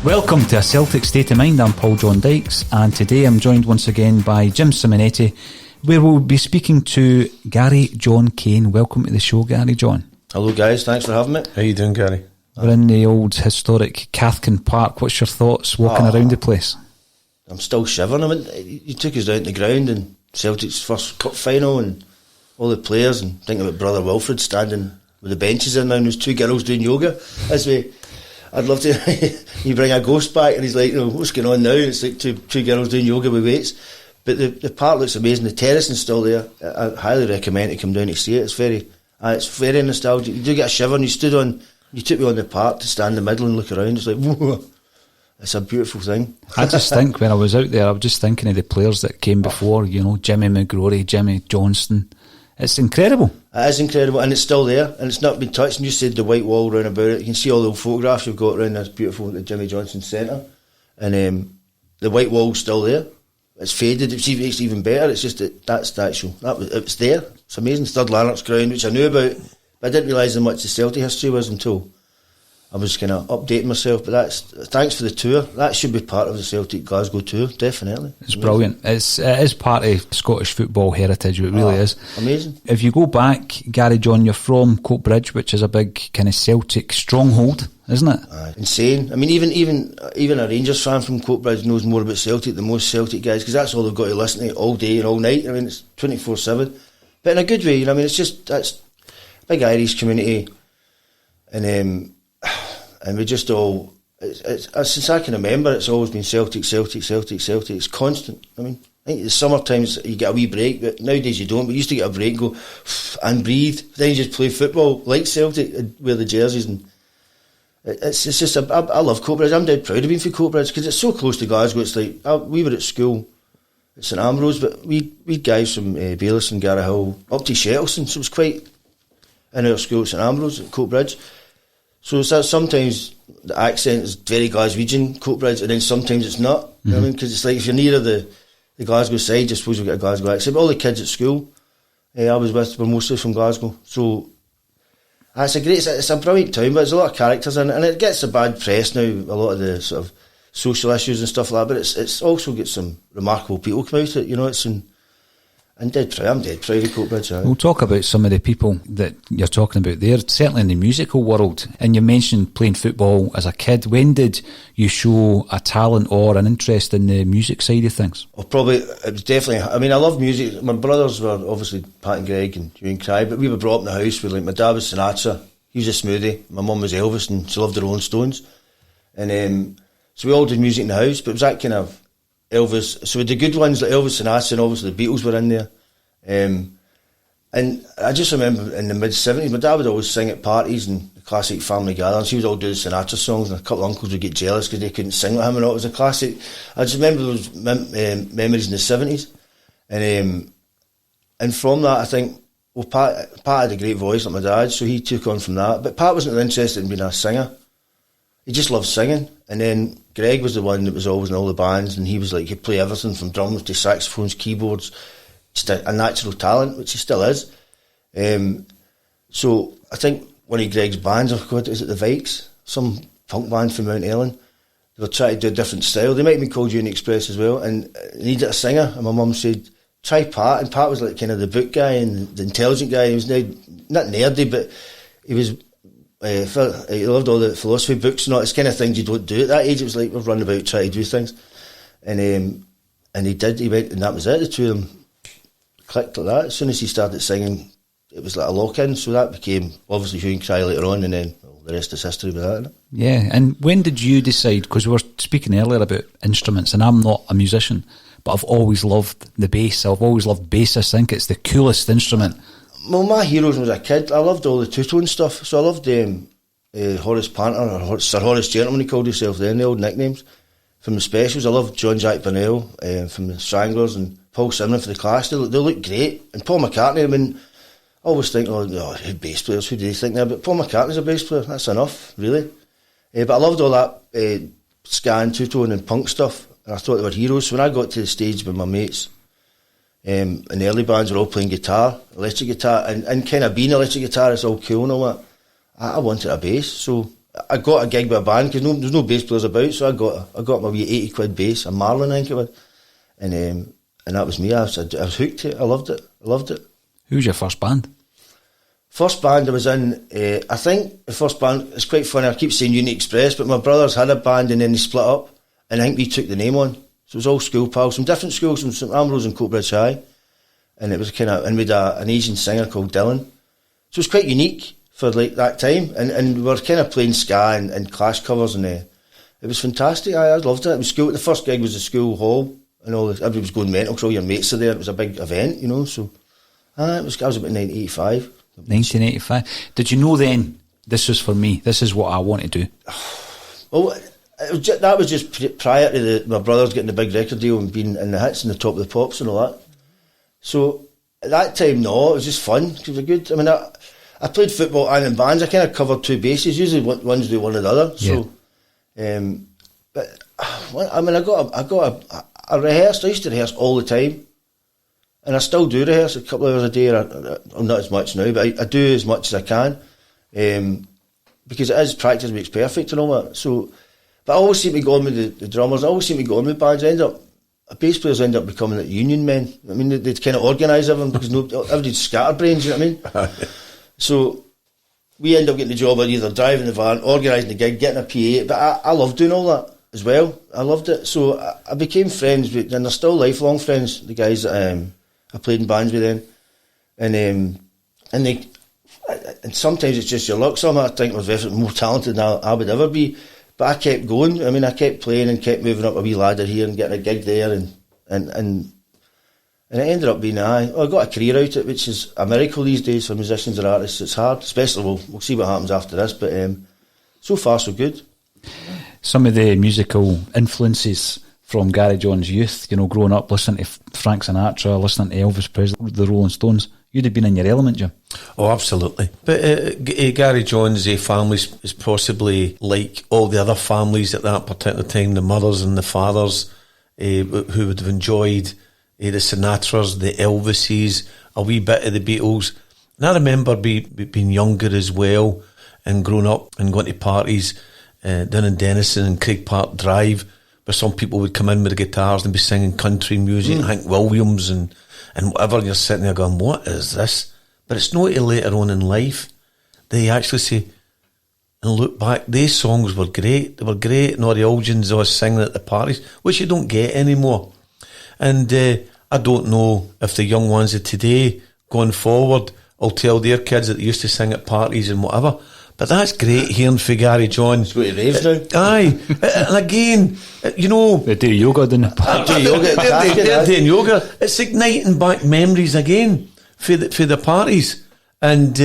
Welcome to A Celtic State of Mind. I'm John Dykes, and today I'm joined once again by Jim Simonetti, where we'll be speaking to Garry John Kane. Welcome to the show, Garry John. Hello guys, thanks for having me. How you doing, Gary? We're in the old historic Cathkin Park. What's your thoughts walking around the place? I'm still shivering. I mean, you took us down to the ground and Celtic's first cup final and all the players, and thinking about Brother Wilfred standing with the benches in there and there's two girls doing yoga. I'd love to. You bring a ghost back and he's like, what's going on now? And it's like two girls doing yoga with weights. But the park looks amazing. The terracing's still there. I highly recommend to come down to see it. It's very nostalgic. You do get a shiver. And you took me on the park to stand in the middle and look around. It's like, whoa, it's a beautiful thing. I just think when I was out there, I was just thinking of the players that came before. Jimmy McGrory, Jimmy Johnston. It's incredible. It is incredible, and it's still there, and it's not been touched. And you said the white wall round about it. You can see all the old photographs you've got around this beautiful the Jimmy Johnson Centre, and the white wall's still there. It's faded. It's even better. It's just that statue. It was there. It's amazing. Third Lanark's ground, which I knew about, but I didn't realise how much the Celtic history was until I was kind of updating myself. But thanks for the tour. That should be part of the Celtic Glasgow tour, definitely. It's brilliant. It is part of Scottish football heritage. It really is. Amazing. If you go back, Garry John, you're from Coatbridge, which is a big kind of Celtic stronghold, isn't it? Insane. I mean, even a Rangers fan from Coatbridge knows more about Celtic than most Celtic guys, because that's all they've got to listen to all day and all night. I mean, it's 24/7, but in a good way. I mean, that's a big Irish community, and we just all, since I can remember, it's always been Celtic, Celtic, Celtic, Celtic. It's constant. I mean, I think the summer times you get a wee break, but nowadays you don't. We used to get a break and go and breathe. Then you just play football like Celtic, wear the jerseys, and it's just, I love Coatbridge. I'm dead proud of being from Coatbridge because it's so close to Glasgow. It's like, we were at school at St Ambrose, but we had guys from Baylis and Garrahill up to Shettleston, so it was quite in our school at St Ambrose at Coatbridge. So sometimes the accent is very Glaswegian, Coatbridge, and then sometimes it's not. Mm-hmm. You know what I mean? Because it's like if you're nearer the Glasgow side, I suppose you'll get a Glasgow accent. But all the kids at school I was with were mostly from Glasgow. So it's a brilliant town, but there's a lot of characters in it, and it gets a bad press now, a lot of the sort of social issues and stuff like that, but it's also got some remarkable people come out of it. I'm dead proud of Coatbridge. We'll talk about some of the people that you're talking about there, certainly in the musical world. And you mentioned playing football as a kid. When did you show a talent or an interest in the music side of things? Well, probably, it was definitely, I mean, I love music. My brothers were obviously Pat and Greg and Hugh and Cry, but we were brought up in the house with, like, my dad was Sinatra, he was a smoothie, my mum was Elvis, and she loved the Rolling Stones. And so we all did music in the house, but it was that kind of Elvis, so the good ones like Elvis, Sinatra, and obviously the Beatles were in there. And I just remember in the mid-70s, my dad would always sing at parties and the classic family gatherings. He would all do the Sinatra songs, and a couple of uncles would get jealous because they couldn't sing with him and all. It was a classic. I just remember those memories in the 70s. And from that, I think, well, Pat had a great voice like my dad, so he took on from that. But Pat wasn't interested in being a singer. He just loved singing. And then Greg was the one that was always in all the bands, and he was like, he'd play everything from drums to saxophones, keyboards, just a natural talent, which he still is. So I think one of Greg's bands, is it the Vikes? Some punk band from Mount Ellen. They were trying to do a different style. They might have been called Unity Express as well, and they needed a singer, and my mum said, try Pat. And Pat was like kind of the book guy and the intelligent guy. He was not nerdy, but he was he loved all the philosophy books and all. It's kind of things you don't do at that age. It was like we're running about trying to do things, and he did. He went, and that was it. The two of them clicked like that. As soon as he started singing, it was like a lock-in. So that became obviously Hue and Cry later on, and then the rest is history with that, isn't it? Yeah. And when did you decide? Because we were speaking earlier about instruments, and I'm not a musician, but I've always loved the bass. I've always loved bass. I think it's the coolest instrument. Well, my heroes when I was a kid, I loved all the two-tone stuff. So I loved Horace Planter, or Sir Horace Gentleman, he called himself then, the old nicknames. From the specials, I loved John Jack Burnell from the Stranglers, and Paul Simon for the Clash. They look great. And Paul McCartney, I mean, I always think, bass players, who do they think they're? But Paul McCartney's a bass player, that's enough, really. But I loved all that ska and two-tone and punk stuff, and I thought they were heroes. So when I got to the stage with my mates, and the early bands were all playing guitar, electric guitar, and kind of being electric guitar, it's all cool and all that. I wanted a bass, so I got a gig with a band because there's no bass players about, so I got my wee £80 bass, a Marlin I think it was, and that was me. I was hooked to it. I loved it. Who was your first band? First band I was in, I think the first band, it's quite funny, I keep saying Unity Express, but my brothers had a band and then they split up, and I think we took the name on. So it was all school pals from different schools, from St Ambrose and Coatbridge High, and it was and we had an Asian singer called Dylan. So it was quite unique for like that time, and we were kind of playing ska and Clash covers, and it was fantastic. I loved it. It was school. The first gig was the school hall, and everybody was going mental because all your mates are there. It was a big event, you know. So I was about 1985. 1985. Did you know then, this was for me, this is what I want to do? Well, that was just prior to my brothers getting the big record deal and being in the hits and the top of the pops and all that. So at that time, no, it was just fun because it was good. I mean, I played football and in bands. I kind of covered two bases. Usually, one's do one or the other. Yeah. So, but I mean, I rehearsed. I used to rehearse all the time, and I still do rehearse a couple of hours a day. I'm not as much now, but I do as much as I can, because it is practice makes perfect and all that. So, but I always seem to go on with the drummers. I always seem to go on with bands. Bass players end up becoming like union men. I mean, they kind of organise everything because everybody's scatterbrains. You know what I mean? So we end up getting the job of either driving the van, organising the gig, getting a PA. But I love doing all that as well. I loved it. So I became friends with, and they're still lifelong friends, the guys that I played in bands with then. And sometimes it's just your luck. Some I think was more talented than I would ever be. But I kept going. I mean, I kept playing and kept moving up a wee ladder here and getting a gig there, and it ended up being I got a career out of it, which is a miracle these days for musicians or artists. It's hard, especially we'll see what happens after this. But so far so good. Some of the musical influences from Garry John's youth, you know, growing up listening to Frank Sinatra, listening to Elvis Presley, the Rolling Stones, you'd have been in your element, Jim. Oh, absolutely. But Garry John's family is possibly like all the other families at that particular time, the mothers and the fathers who would have enjoyed the Sinatras, the Elvises, a wee bit of the Beatles. And I remember being younger as well and growing up and going to parties down in Denison and Craig Park Drive, where some people would come in with the guitars and be singing country music, Hank Williams and whatever, and you're sitting there going, what is this? But it's not till later on in life they actually say and look back, these songs were great. They were great, and all the Olgins always singing at the parties, which you don't get anymore. And I don't know if the young ones of today going forward will tell their kids that they used to sing at parties and whatever. But that's great hearing for Garry John. It's going to raves now. Aye. And again, you know, they do yoga, don't they? They're doing yoga. It's igniting back memories again for the parties. And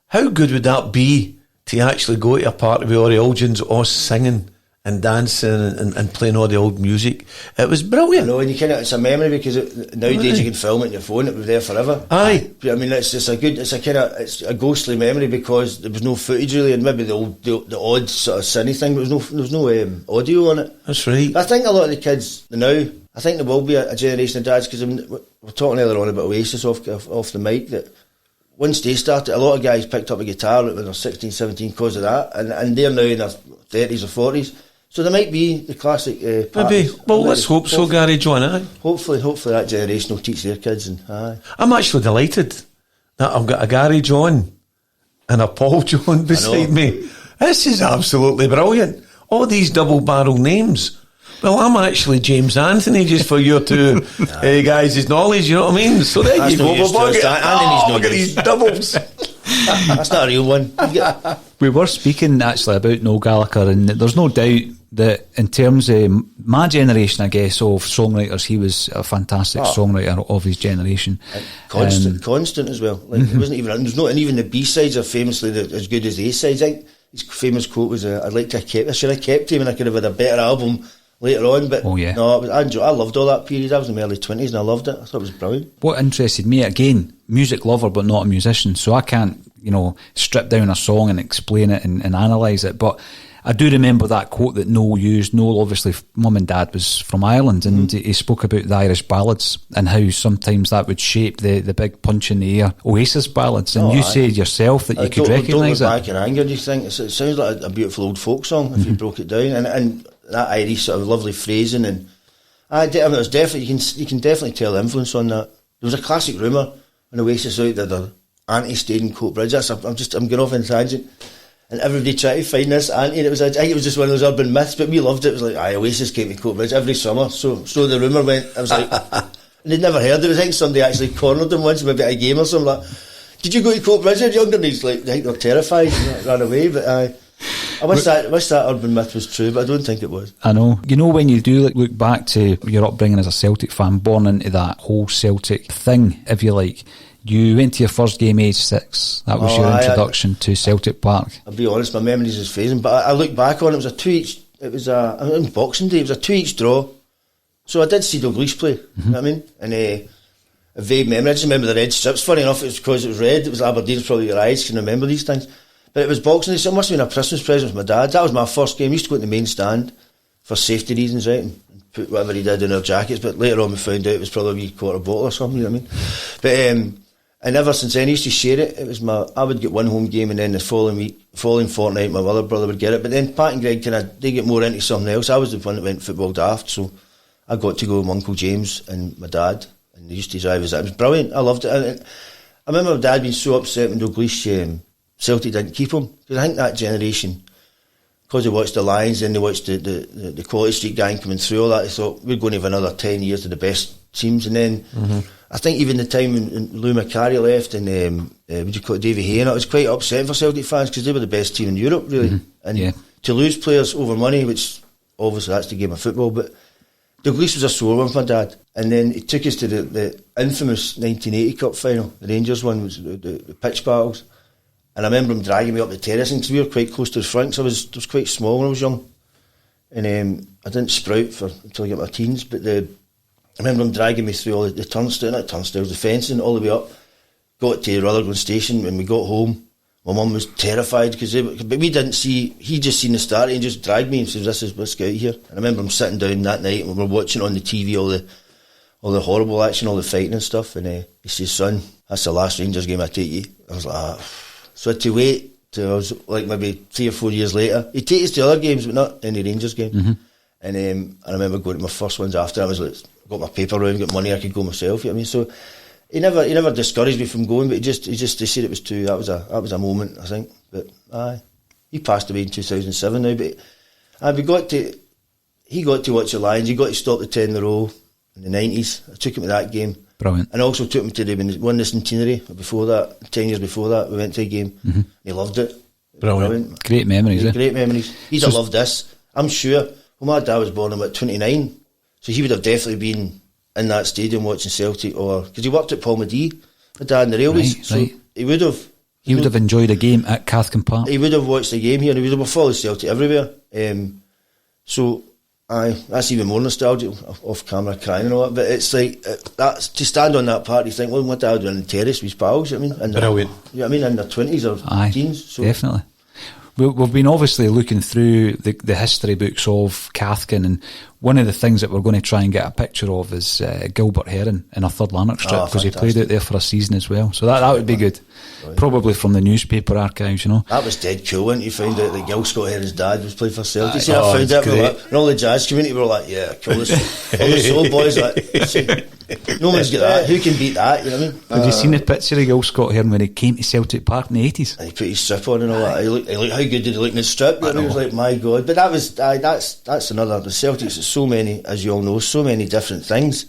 how good would that be to actually go to a party with all the Olgins all singing and dancing and playing all the old music? It was brilliant. I know, and it's a memory because nowadays you can film it on your phone, it was there forever. Aye. I mean, it's a ghostly memory because there was no footage really, and maybe the odd sort of cine thing, but there was no audio on it. That's right. I think a lot of the kids now, I think there will be a generation of dads, because we're talking earlier on about Oasis off the mic, that once they started, a lot of guys picked up a guitar when they're 16, 17 because of that, and they're now in their 30s or 40s. So there might be the classic maybe. Well, let's hope so, Garry John. Aye. Hopefully that generation will teach their kids. And I'm actually delighted that I've got a Garry John and a Paul John beside me. This is absolutely brilliant. All these double-barrel names. Well, I'm actually James Anthony, just for your two guys' knowledge, you know what I mean? So there you go. Look at these doubles. That's not a real one. We were speaking actually about Noel Gallagher, and there's no doubt that in terms of my generation, I guess, of songwriters, he was a fantastic songwriter of his generation. Constant as well. Like, it wasn't even, there's not, and even the B-sides are famously as good as the A-sides. I think his famous quote was, I should have kept him and I could have had a better album later on, but no, I loved all that period. I was in my early 20s and I loved it. I thought it was brilliant. What interested me, again, music lover but not a musician, so I can't, strip down a song and explain it and analyse it, but I do remember that quote that Noel used. Noel, obviously, mum and dad was from Ireland, and he spoke about the Irish ballads and how sometimes that would shape the big punch in the air Oasis ballads, and you said yourself that you could recognise it. Don't look back in anger, do you think? It sounds like a beautiful old folk song if you broke it down, and that Irish sort of lovely phrasing, and it was definitely, you can definitely tell the influence on that. There was a classic rumour when Oasis out that they're anti-stayed in Coat Bridge. I'm going off on a tangent, and everybody tried to find this anti, and I think it was just one of those urban myths, but we loved it. It was like, Oasis came to Coat Bridge every summer, so the rumour went. I was like, and they'd never heard it. I think somebody actually cornered them once, maybe at a game or something, like, did you go to Coat Bridge when you were younger? And he's like, I think they're terrified and ran away, but I wish that urban myth was true, but I don't think it was. I know. When you do look back to your upbringing as a Celtic fan, born into that whole Celtic thing, if you like, you went to your first game age 6. That was your introduction to Celtic Park. I'll be honest, my memories is phasing, but I look back on it, it was on Boxing Day, it was a 2-each draw. So I did see Dalglish play, you know what I mean? And a vague memory, I just remember the red strips. Funny enough, it was because it was red, it was Aberdeen, probably your eyes can remember these things. But it was Boxing Day, so it must have been a Christmas present with my dad. That was my first game. I used to go to the main stand for safety reasons, right, and put whatever he did in our jackets, but later on we found out it was probably a wee quarter bottle or something, you know what I mean? But and ever since then I used to share it. It was I would get one home game, and then the following fortnight my other brother would get it. But then Pat and Greg they get more into something else. I was the one that went football daft, so I got to go with my Uncle James and my dad, and they used to drive us. It was brilliant. I loved it. And I remember my dad being so upset when Dalglish Celtic didn't keep him, because I think that generation, because they watched the Lions and they watched the Quality Street gang coming through all that, they thought we're going to have another 10 years of the best teams. And then I think even the time when Lou Macari left and Davy Hay, and it was quite upsetting for Celtic fans because they were the best team in Europe, really. And to lose players over money, which obviously that's the game of football, but Dalglish was a sore one for my dad. And then he took us to the infamous 1980 Cup final. The Rangers one was the pitch battles. And I remember him dragging me up the terrace, because we were quite close to the front, so I was quite small when I was young. And I didn't sprout until I got my teens, but I remember him dragging me through all the turnstiles, the fencing, all the way up. Got to Rutherglen Station. When we got home, my mum was terrified, but we didn't see, he just seen the start and just dragged me and said, let's get out here. And I remember him sitting down that night and we were watching on the TV all the horrible action, all the fighting and stuff, and he says, son, that's the last Rangers game I take you. I was like, So I had to wait till I was like maybe 3 or 4 years later. He'd take us to other games, but not any Rangers game. And I remember going to my first ones after. I was like, got my paper round, got money, I could go myself. You know what I mean? So he never discouraged me from going, but he said it was too. That was a moment, I think. But he passed away in 2007 now. But he got to watch the Lions. He got to stop the 10 in a row in the 90s. I took him to that game. Brilliant. And I also took him to when he won the centenary. Before that, 10 years before that, we went to a game. He loved it. Brilliant. Great memories. Great memories. He'd have loved this, I'm sure. Well, my dad was born at 29, so he would have definitely been in that stadium watching Celtic, because he worked at Palmadie, my dad in the railways. So he would have. He would have enjoyed a game at Cathkin Park. He would have watched the game here, and he would have followed Celtic everywhere. So that's even more nostalgic, off camera crying and all that. But it's like that's to stand on that part. You think, well, my dad was on the terrace with his pals. You know what I mean, brilliant. You know what I mean, in their 20s or teens. So definitely. We've been obviously looking through the history books of Cathkin, and one of the things that we're going to try and get a picture of is Gilbert Heron in a third Lanark strip, because he played out there for a season as well. So that would be good. Right. Probably from the newspaper archives, you know. That was dead cool when you found out that Gil Scott Heron's dad was playing for Celtic. I found out, and all the jazz community were like, yeah, cool. All the soul boys like, no one's got that. Who can beat that? You know what I mean? Have you seen the picture of Gil Scott Heron when he came to Celtic Park in the 80s? And he put his strip on and all that. He looked, how good did he look in his strip? I was like, my God. But that was that's another. The Celtics, there's so many, as you all know, so many different things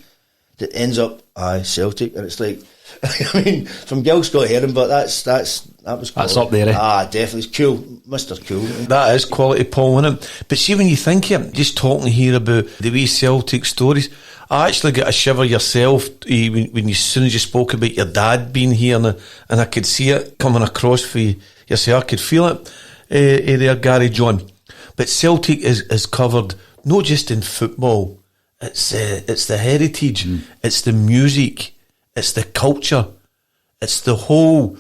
that ends up Celtic, and it's like I mean, from Gil Scott Heron, but that was quality. That's up there, eh? Definitely. It's cool. Mr. Cool. That is quality, Paul, isn't it? But see, when you think of it, just talking here about the wee Celtic stories, I actually got a shiver yourself when as soon as you spoke about your dad being here, and I could see it coming across for you yourself. I could feel it there, Garry John. But Celtic is covered not just in football. It's the heritage, it's the music, it's the culture, it's the whole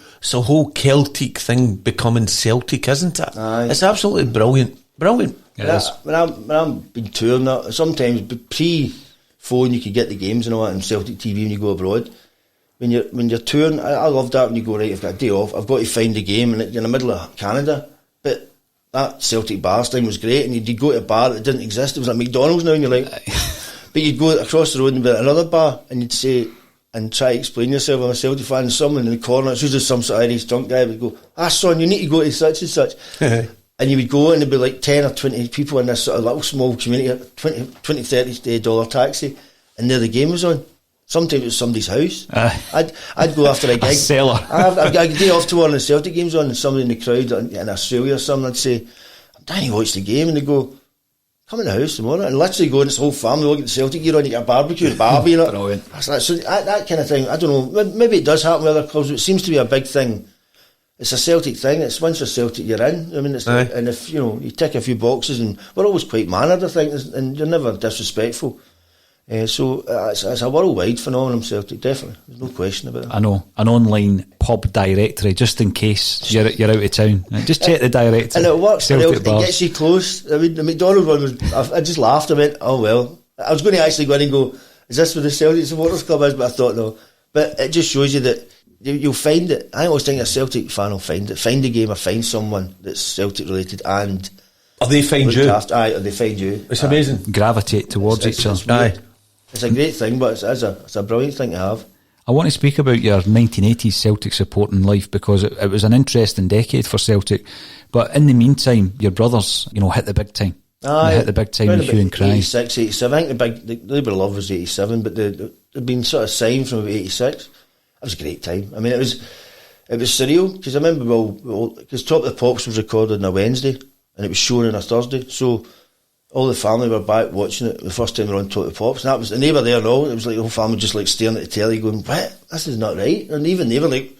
Celtic thing becoming Celtic, isn't it? Aye. It's absolutely brilliant. It is. When I'm been touring, sometimes pre-phone you could get the games and all that on Celtic TV when you go abroad. When you're touring, I love that when you go, right, I've got a day off, I've got to find the game, and you're in the middle of Canada. But that Celtic bar thing was great, and you'd go to a bar that didn't exist. It was like McDonald's now, and you're like... But you'd go across the road and be at another bar, and you'd say, and try to explain yourself, I'm a Celtic fan, and someone in the corner, it's usually some sort of Irish drunk guy, would go, son, you need to go to such and such. And you would go, and there'd be like 10 or 20 people in this sort of little small community, $20, $30 taxi, and there the game was on. Sometimes it was somebody's house. I'd go after a gig. A cellar. I'd get a day off to one of the Celtic games on, and somebody in the crowd in Australia or something, I'd say, I'm dying to watch the game, and they'd go, come in the house tomorrow, and literally go, and this whole family all get the Celtic gear on, you get a barbecue and Barbie and Brilliant. so that kind of thing, I don't know, maybe it does happen with other clubs, but it seems to be a big thing. It's a Celtic thing. It's once you're Celtic, you're in. I mean, and if you tick a few boxes, and we're always quite mannered, I think, and you're never disrespectful. So it's a worldwide phenomenon, Celtic, definitely. There's no question about it. I know. An online pub directory, just in case you're out of town. Just check the directory. And it works. Celtic It bars. gets you close. I mean, the McDonald's one was... I just laughed. I went, oh, well. I was going to actually go in and go, is this where the Celtic Supporters Club is? But I thought, no. But it just shows you that you'll find it. I always think a Celtic fan will find it. Find a game or find someone that's Celtic related and... Or they find you. Or they find you. It's amazing. Gravitate towards each other. Aye. It's a great thing, but it's a brilliant thing to have. I want to speak about your 1980s Celtic supporting life, because it was an interesting decade for Celtic. But in the meantime, your brothers, hit the big time. They hit the big time with Hugh and Cry. 86, 87. I think the Labour Love was 87, but they'd been sort of signed from about 86. It was a great time. I mean, it was surreal, because I remember, because Top of the Pops was recorded on a Wednesday, and it was shown on a Thursday, so... all the family were back watching it the first time they were on Top of the Pops, and they were there and all. It was like the whole family just like staring at the telly going, what? This is not right. And even they were like,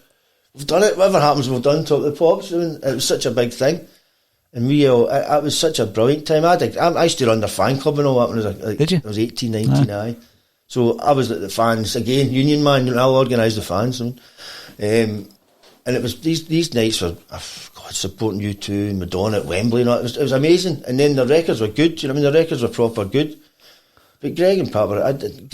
we've done it, whatever happens we've done Top of the Pops. I mean, it was such a big thing, and we all, it was such a brilliant time. I used to run their fan club and all that when I was Did you? I was 18, 19, aye. So I was like the fans, again, union man, I'll organise the fans. And it was these nights were, supporting U2, Madonna at Wembley and all. It was amazing. And then the records were good, the records were proper good. But Greg and Papa, I think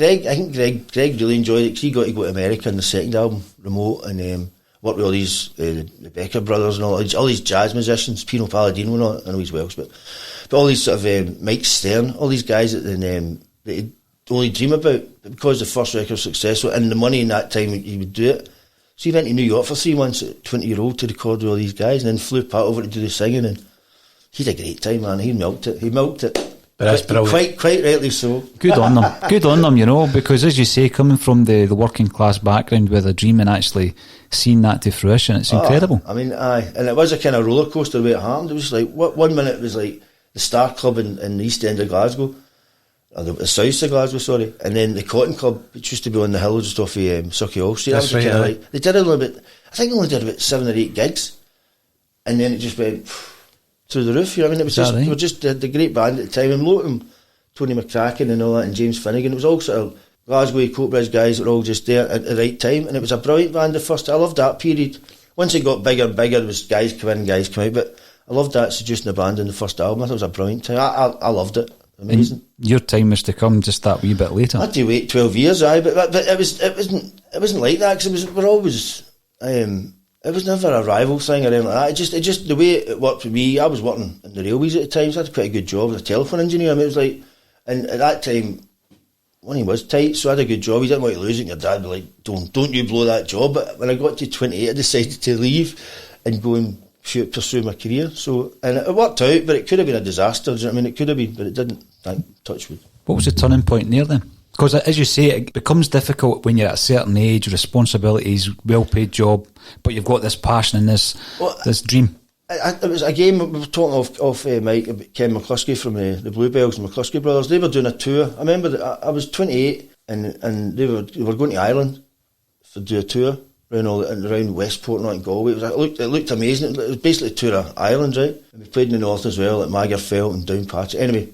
Greg really enjoyed it, because he got to go to America in the second album, Remote, and work with all these the Becker brothers and all these jazz musicians, Pino Palladino and all. I know he's Welsh, but all these sort of Mike Stern, all these guys that he'd only dream about, because the first record was successful, and the money in that time he would do it. So he went to New York for 3 months at 20-year-old to record with all these guys, and then flew back over to do the singing, and he had a great time, man. He milked it. But that's brilliant. Quite rightly so. Good on them. Good on them, because as you say, coming from the working class background with a dream and actually seeing that to fruition, it's incredible. I mean, aye. And it was a kind of roller coaster the way it happened. It was like, 1 minute it was like the Star Club in the East End of Glasgow, or the South of Glasgow, sorry, and then the Cotton Club, which used to be on the hill just off of Sucky Street. That's right, yeah. They did a little bit, I think they only did about 7 or 8 gigs, and then it just went through the roof. I mean, it was just, they were just the great band at the time, and look at them, Tony McCracken and all that, and James Finnegan. It was all sort of Glasgow, Coatbridge guys that were all just there at the right time, and it was a brilliant band the first. I loved that period. Once it got bigger and bigger, there was guys come in, guys come out, but I loved that Seducing the Band in the first album. I thought it was a brilliant time. I loved it. Amazing. And your time was to come just that wee bit later. I had to wait 12 years, but it wasn't like that, because it was never a rival thing or anything like that. It just the way it worked for me. I was working in the railways at the time, so I had quite a good job as a telephone engineer. I mean, it was like, and at that time, money was tight, so I had a good job. You didn't want to lose it. Your dad would be like, don't you blow that job. But when I got to 28, I decided to leave and go and pursue my career. So, and it worked out, but it could have been a disaster. Do you know what I mean? It could have been, but it didn't. Thank touch wood. What was the turning point there then? Because as you say, it becomes difficult when you're at a certain age, responsibilities, well-paid job, but you've got this passion and this dream. It was a game, we were talking off Mike, about Ken McCluskey from the Bluebells and McCluskey Brothers. They were doing a tour. I remember that I was 28 and they were going to Ireland to do a tour around Westport and Galway. It looked amazing. It was basically a tour of Ireland, right? And we played in the north as well, at Magherfelt and Downpatrick. Anyway,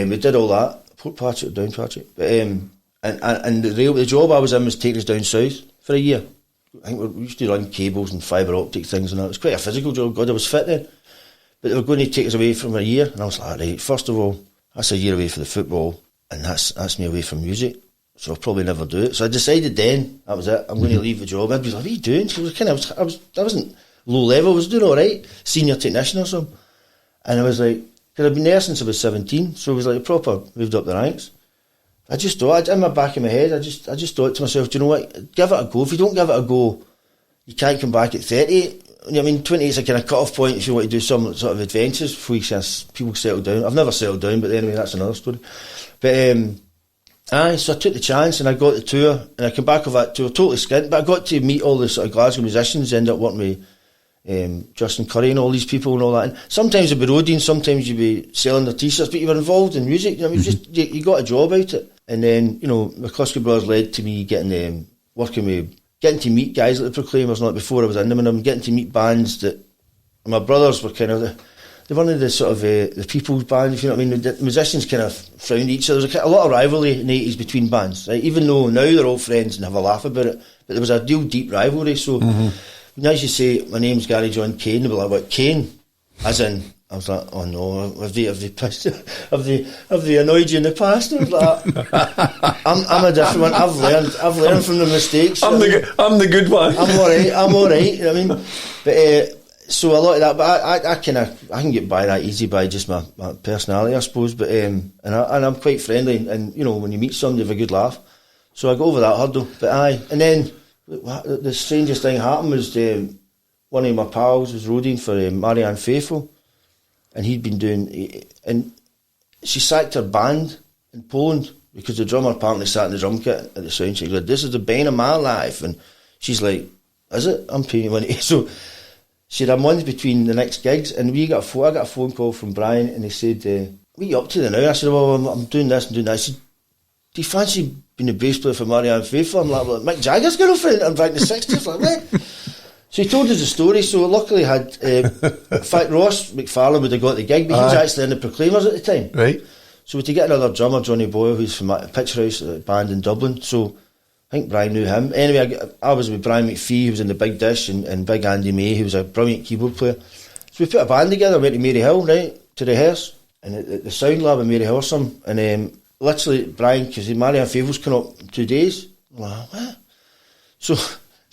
we did all that. Portpatrick, Downpatrick. But, and the job I was in was taking us down south for a year. I think we used to run cables and fibre optic things and that. It was quite a physical job. God, I was fit then. But they were going to take us away from a year. And I was like, right, first of all, that's a year away from the football. And that's me away from music. So I'll probably never do it. So I decided then, that was it. I'm going to leave the job. I'd be like, what are you doing? So I wasn't low level. I was doing all right. Senior technician or something. And I was like, because I've been there since I was 17. So it was like proper, moved up the ranks. I just thought, in my back of my head, I just thought to myself, do you know what, give it a go. If you don't give it a go, you can't come back at 30. I mean, 20 is a kind of cut-off point if you want to do some sort of adventures before you see people settle down. I've never settled down, but anyway, that's another story. But, so I took the chance and I got the tour, and I came back off that tour totally skint, but I got to meet all the sort of Glasgow musicians, ended up working with Justin Curry and all these people and all that. And sometimes you'd be roading, sometimes you'd be selling their t-shirts, but you were involved in music. You know, you got a job out it. And then, you know, McCluskey Brothers led to me getting to meet guys like the Proclaimers, not before I was in them, and I'm getting to meet bands that my brothers were kind of they weren't the sort of the people's band, if you know what I mean. The musicians kind of frowned at each other. There was a lot of rivalry in the 80s between bands, right? Even though now they're all friends and have a laugh about it, but there was a real deep rivalry. So now as you say, my name's Garry John Kane, they'll be like, what, Kane? As in, I was like, oh no, have they pissed, have they annoyed you in the past? I was like, I'm a different one. I've learned from the mistakes. I'm the good one. I'm all right. You know what I mean? But so a lot of that, but I can get by that easy by just my personality, I suppose. But and I'm quite friendly, and you know, when you meet somebody, you have a good laugh. So I got over that hurdle. But and then the strangest thing happened was one of my pals was roading for Marianne Faithfull. And he'd been doing, and she sacked her band in Poland because the drummer apparently sat in the drum kit at the sound check. Like, this is the bane of my life. And she's like, is it? I'm paying you money. So she had a month between the next gigs, and I got a phone call from Brian, and he said, what are you up to now? I said, well, I'm doing this and doing that. He said, do you fancy being a bass player for Marianne Faithfull? I'm like, well, Mick Jagger's girlfriend. I'm back in the 60s. Like, what? So he told us the story. So luckily had, in fact, Ross McFarlane would have got the gig, but he was actually in the Proclaimers at the time. Right. So we had to get another drummer, Johnny Boyle, who's from a Picture House band in Dublin. So I think Brian knew him. Anyway, I was with Brian McPhee, who was in the Big Dish, and Big Andy May, who was a brilliant keyboard player. So we put a band together, went to Mary Hill, right, to rehearse, and at the Sound Lab in Mary Hill, and literally Brian, because Marianne Faithfull's coming up in 2 days. I'm like, what? So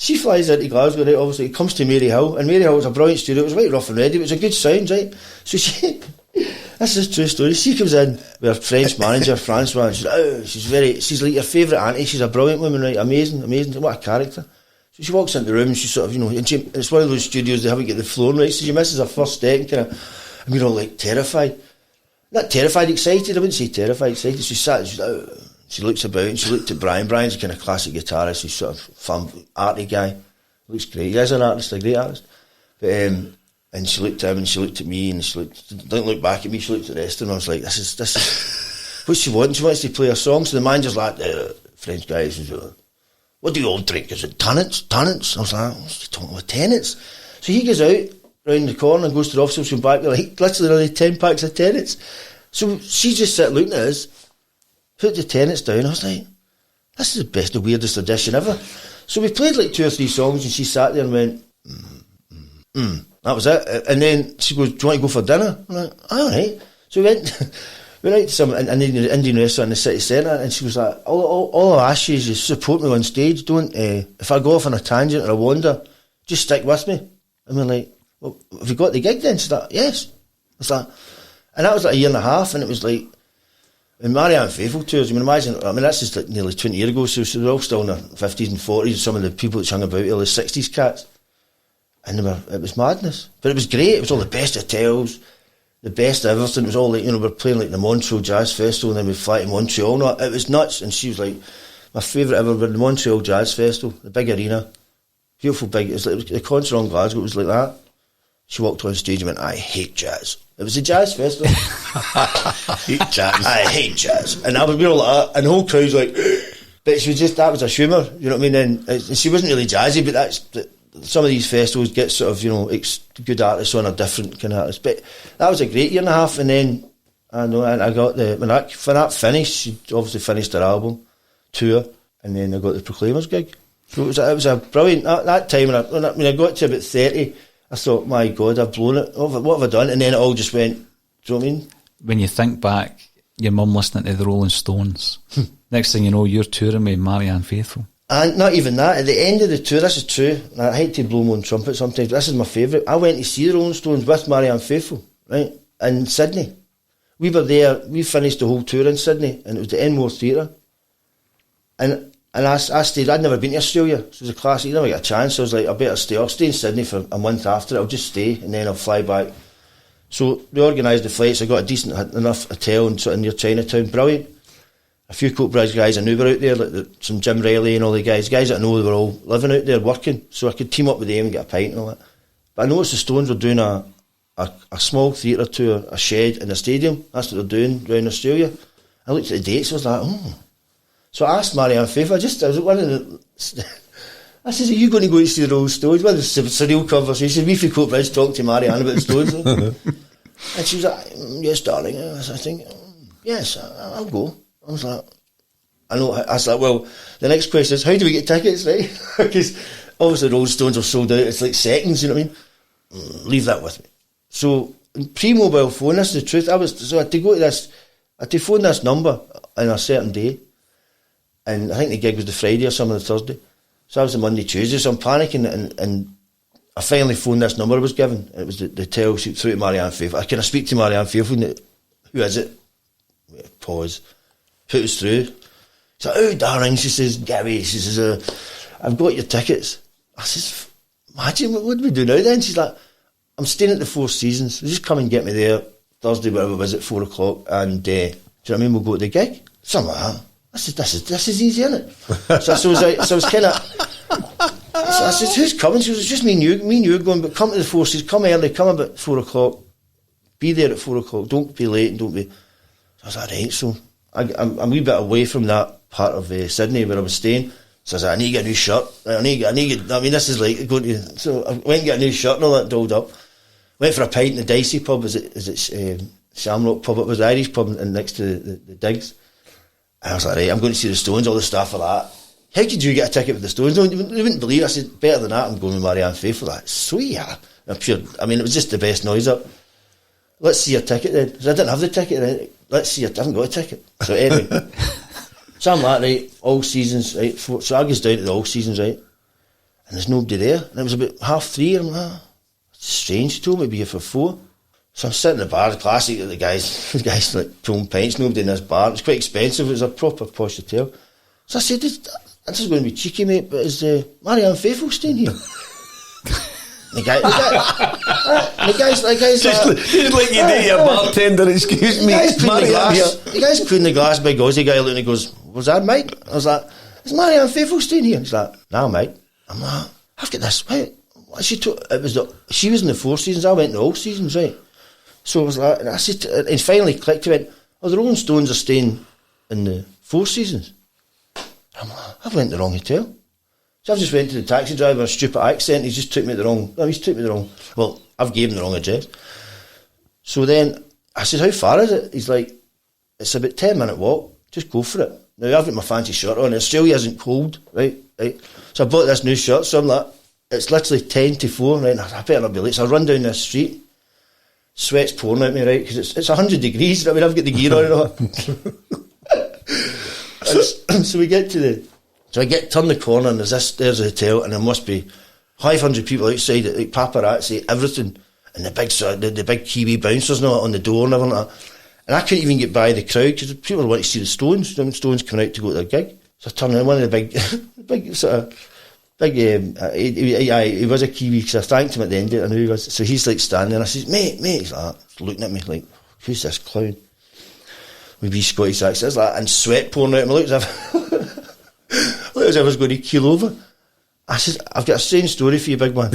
she flies into Glasgow, right, obviously, it comes to Mary Hill, and Mary Hill was a brilliant studio, it was right rough and ready, it was a good sound, right? So she, this is a true story, she comes in with her French manager, Francois, and she's like your favourite auntie, she's a brilliant woman, right, amazing, what a character. So she walks into the room, she's sort of, you know, and it's one of those studios they haven't got the floor right, so she misses her first step, and kind of, and we're all like terrified. Not terrified, excited, I wouldn't say terrified, excited, she sat, she's like, oh. She looks about and she looked at Brian. Brian's a kind of classic guitarist. He's sort of fun, arty guy. Looks great. He is an artist, a great artist. But, and she looked at him and she looked at me and she didn't look back at me. She looked at the rest of them. I was like, this is what she wants. She wants to play a song. So the manager's like, French guy says, what do you all drink? Is it tannins? I was like, what's he talking about, tenants? So he goes out round the corner and goes to the office and back. They're like, literally nearly 10 packs of tenants. So she just sat looking at us. Put the tenants down. I was like, this is the best, the weirdest audition ever. So we played like 2 or 3 songs and she sat there and went, That was it. And then she goes, do you want to go for dinner? I'm like, all right. So we went out to some Indian restaurant in the city centre, and she was like, all I ask you is you support me on stage. Don't, if I go off on a tangent or a wander, just stick with me. And we're like, well, have you got the gig then? She's like, yes. I was like, and that was like a year and a half, and it was like, and Marianne Faithfull tours, that's just like nearly 20 years ago, so they were all still in their 50s and 40s, some of the people that hung about, early 60s cats. And it was madness. But it was great, it was all the best hotels, the best of everything. It was all like, you know, we're playing like the Montreal Jazz Festival, and then we'd fly to Montreal. No, it was nuts. And she was like, my favourite ever was the Montreal Jazz Festival, the big arena, beautiful big. It was like the concert on Glasgow. It was like that. She walked on stage and went, I hate jazz. It was a jazz festival. I hate jazz. I hate jazz. And I was, we were like that, and the whole crowd's like, but she was just, that was her humour, you know what I mean? And she wasn't really jazzy, but some of these festivals get sort of, you know, good artists on a different kind of artist. But that was a great year and a half, and then I got when that finished, she obviously finished her album tour, and then I got the Proclaimers gig. So it was a brilliant, that time, when I got to about 30, I thought, my God, I've blown it. What have I done? And then it all just went, do you know what I mean? When you think back, your mum listening to the Rolling Stones. Next thing you know, you're touring with Marianne Faithfull. And not even that. At the end of the tour, this is true, and I hate to blow my own trumpet sometimes, but this is my favourite. I went to see the Rolling Stones with Marianne Faithfull, right, in Sydney. We were there, we finished the whole tour in Sydney, and it was the Enmore Theatre. And I stayed, I'd never been to Australia, so it was a classic, you never get a chance, so I was like, I better stay. I'll stay in Sydney for a month after it, I'll just stay, and then I'll fly back. So they organised the flights, I got a decent enough hotel and sort of near Chinatown, brilliant. A few Coatbridge guys I knew were out there, like some Jim Riley and all the guys that I know, they were all living out there working, so I could team up with them and get a pint and all that. But I noticed the Stones were doing a small theatre tour, a shed in a stadium. That's what they're doing around Australia. I looked at the dates, I was like, So I asked Marianne Faithfull, I was at one of the, I said, are you going to go to see the Rolling Stones? One of the surreal conversations, we from Coatbridge talking to Marianne about the Stones. And she was like, yes, darling. I think, yes, I'll go. I was like, I was like, well, the next question is, how do we get tickets, right? Because obviously the Rolling Stones are sold out, it's like seconds, you know what I mean? Leave that with me. So, pre-mobile phone, this is the truth, I had to go to this, I had to phone this number on a certain day, and I think the gig was the Friday or something, the Thursday. So I was the Monday, Tuesday, so I'm panicking, and I finally phoned this number I was given. It was the tell sheet through to Marianne Faithfull. Can I speak to Marianne Faithfull? Who is it? Pause. Put us through. So, oh, darling, she says, Gary, she says, I've got your tickets. I says, imagine, what do we do now then? She's like, I'm staying at the Four Seasons. Just come and get me there Thursday, whatever it was, at 4 o'clock, and do you know what I mean? We'll go to the gig. Something like that. I said, this is easy, isn't it? So I was kind of, so I said, who's coming? She was, it's just me and you going, but come to the Four Seasons, come early, come about 4 o'clock, be there at 4 o'clock, don't be late, and don't be. So I was like, right, so I'm a wee bit away from that part of Sydney where I was staying. So I was like, I need to get a new shirt. I mean, this is like going to. So I went and got a new shirt and all that dolled up. Went for a pint in the Dicey pub. Is it Shamrock pub? It was the Irish pub next to the Digs. And I was like, right, I'm going to see the Stones, all the stuff like that. How could you get a ticket with the Stones? No, you wouldn't believe it. I said, better than that, I'm going with Marianne Faithfull. Like, sweet, yeah. I mean, it was just the best noise up. Let's see your ticket then. Because I didn't have the ticket then. Let's see I haven't got a ticket. So anyway, so I'm like, right, All Seasons, right. So I goes down to the All Seasons, right, and there's nobody there. And it was about 3:30. I'm like, it's strange. She told me to be here for 4. So I'm sitting in the bar, the classic, the guys like pulling pints, nobody in this bar. It was quite expensive. It was a proper posh hotel. So I said, this is going to be cheeky, mate, but is Marianne Faithfull staying here? The guy's like you do your bartender, excuse me. The guy's cleaning the glass, big Aussie guy, and he goes, was that Mike? I was like, is Marianne Faithfull staying here? He's like, no, Mike. I'm like, I've got this. Wait, she was in the Four Seasons, I went in the All Seasons, right? So I was like, and I said, and finally clicked, he went, oh, the Rolling Stones are staying in the Four Seasons. I'm like, I've went to the wrong hotel. So I just went to the taxi driver, a stupid accent, he just took me the wrong, well, I've gave him the wrong address. So then I said, how far is it? He's like, it's about 10-minute walk, just go for it. Now I've got my fancy shirt on, Australia isn't cold, right? So I bought this new shirt, so I'm like, it's literally 10 to 4, right? I better not be late. So I run down this street, sweat's pouring at me, right? Because it's 100 degrees, I mean, I've got the gear on and all. So we get to turn the corner and there's a hotel, and there must be 500 people outside, like paparazzi, everything, and the big Kiwi bouncers and all on the door and everything like that. And I couldn't even get by the crowd because people want to see the Stones. The Stones coming out to go to their gig. So I turned around, one of the he was a Kiwi, because I thanked him at the end of it, I knew he was. So he's like standing there, and I says, mate, he's like, looking at me like, who's this clown? With wee Scottish accents like that, and sweat pouring out of me, look as if look as if I was going to keel over. I said, I've got a strange story for you, big man.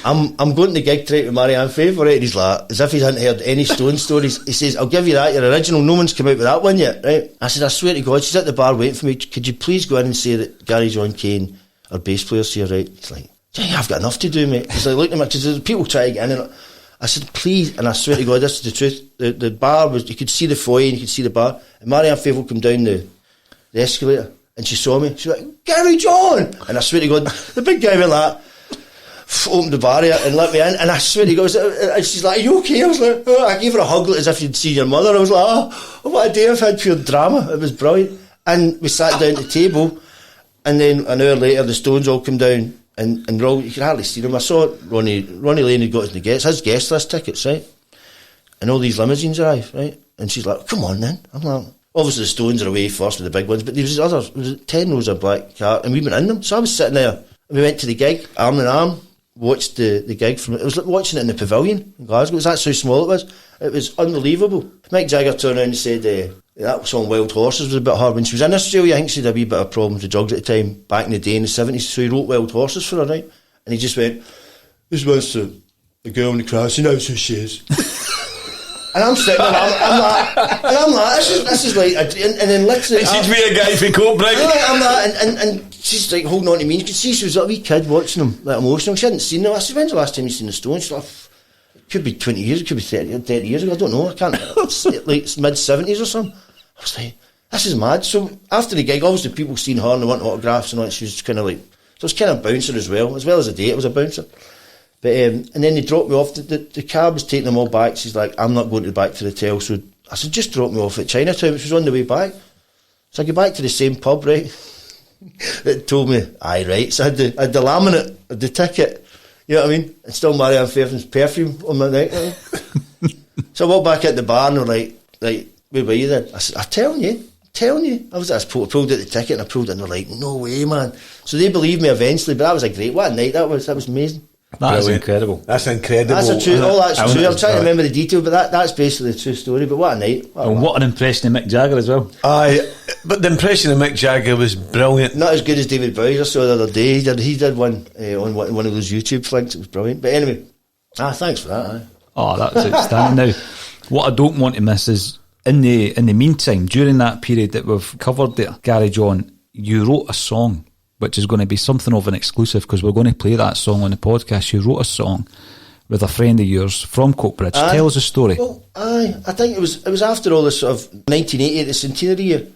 I'm going to the gig tonight with Marianne Faithful, right? And he's like, as if he hadn't heard any Stone stories. He says, I'll give you that, your original, no one's come out with that one yet, right? I said, I swear to God, she's at the bar waiting for me. Could you please go in and say that Garry John Kane, our bass player's here, right? He's like, yeah, I've got enough to do, mate. He's like, look at me, because people try to get in, and I said, please, and I swear to God, this is the truth. The bar was, you could see the foyer and you could see the bar, and Marianne Faithful come down the escalator, and she saw me. She was like, Garry John! And I swear to God, the big guy went like, opened the barrier and let me in, and I swear to God, and she's like, are you okay? I was like, oh. I gave her a hug as if you'd seen your mother. I was like, oh, what a day I've had, pure drama. It was brilliant. And we sat down at the table, and then an hour later the Stones all come down, and you could hardly see them. I saw Ronnie Lane had got his guest list tickets, right? And all these limousines arrive, right? And she's like, come on then. I'm like, obviously the Stones are away first with the big ones, but there was others, there was 10 rows of black car, and we went in them. So I was sitting there, and we went to the gig, arm in arm, watched the gig from, it was like watching it in the pavilion in Glasgow. That's how small it was. It was unbelievable. Mick Jagger turned around and said that song Wild Horses was a bit hard. When she was in Australia, I think she had a wee bit of problems with drugs at the time, back in the day in the 70s, so he wrote Wild Horses for her, right? And he just went, this one's the girl in the crowd, she knows who she is. And I'm sitting there, I'm like, this is like, and then literally, this should be a guy for Copenhagen. I'm like, and she's like holding on to me. You could see she was like a wee kid watching them, like emotional. She hadn't seen them. I said, when's the last time you seen the Stones? She's like, it could be 20 years, it could be 30 years ago. I don't know. I can't. Like mid 70s or something. I was like, this is mad. So after the gig, obviously people seen her and they want autographs and all that. She was kind of like, so it was kind of bouncer as well as a date. It was a bouncer. But and then they dropped me off. The car was taking them all back. She's like, I'm not going back to the hotel. So I said, just drop me off at Chinatown, which was on the way back. So I go back to the same pub, right? It told me, aye, right. So I had the laminate of the ticket. You know what I mean? And still Marianne Faithful's perfume on my neck. So I walked back at the bar and they're like, where were you then? I said, I'm telling you. I pulled out the ticket and I pulled it and they're like, no way, man. So they believed me eventually, but that was a great, what a night that was amazing. That's incredible. That's incredible. That's a true. That's true. I'm trying to remember the detail, but that's basically the true story. But what a night! What an impression of Mick Jagger as well. Aye, but the impression of Mick Jagger was brilliant. Not as good as David Bowie's I saw the other day. He did one on one of those YouTube flicks. It was brilliant. But anyway, thanks for that. Aye. Oh, that's outstanding. Now, what I don't want to miss is in the meantime, during that period that we've covered there, Garry John, you wrote a song, which is going to be something of an exclusive because we're going to play that song on the podcast. You wrote a song with a friend of yours from Coatbridge. Tell us the story. Well, I think it was after all this sort of 1988, the centenary year,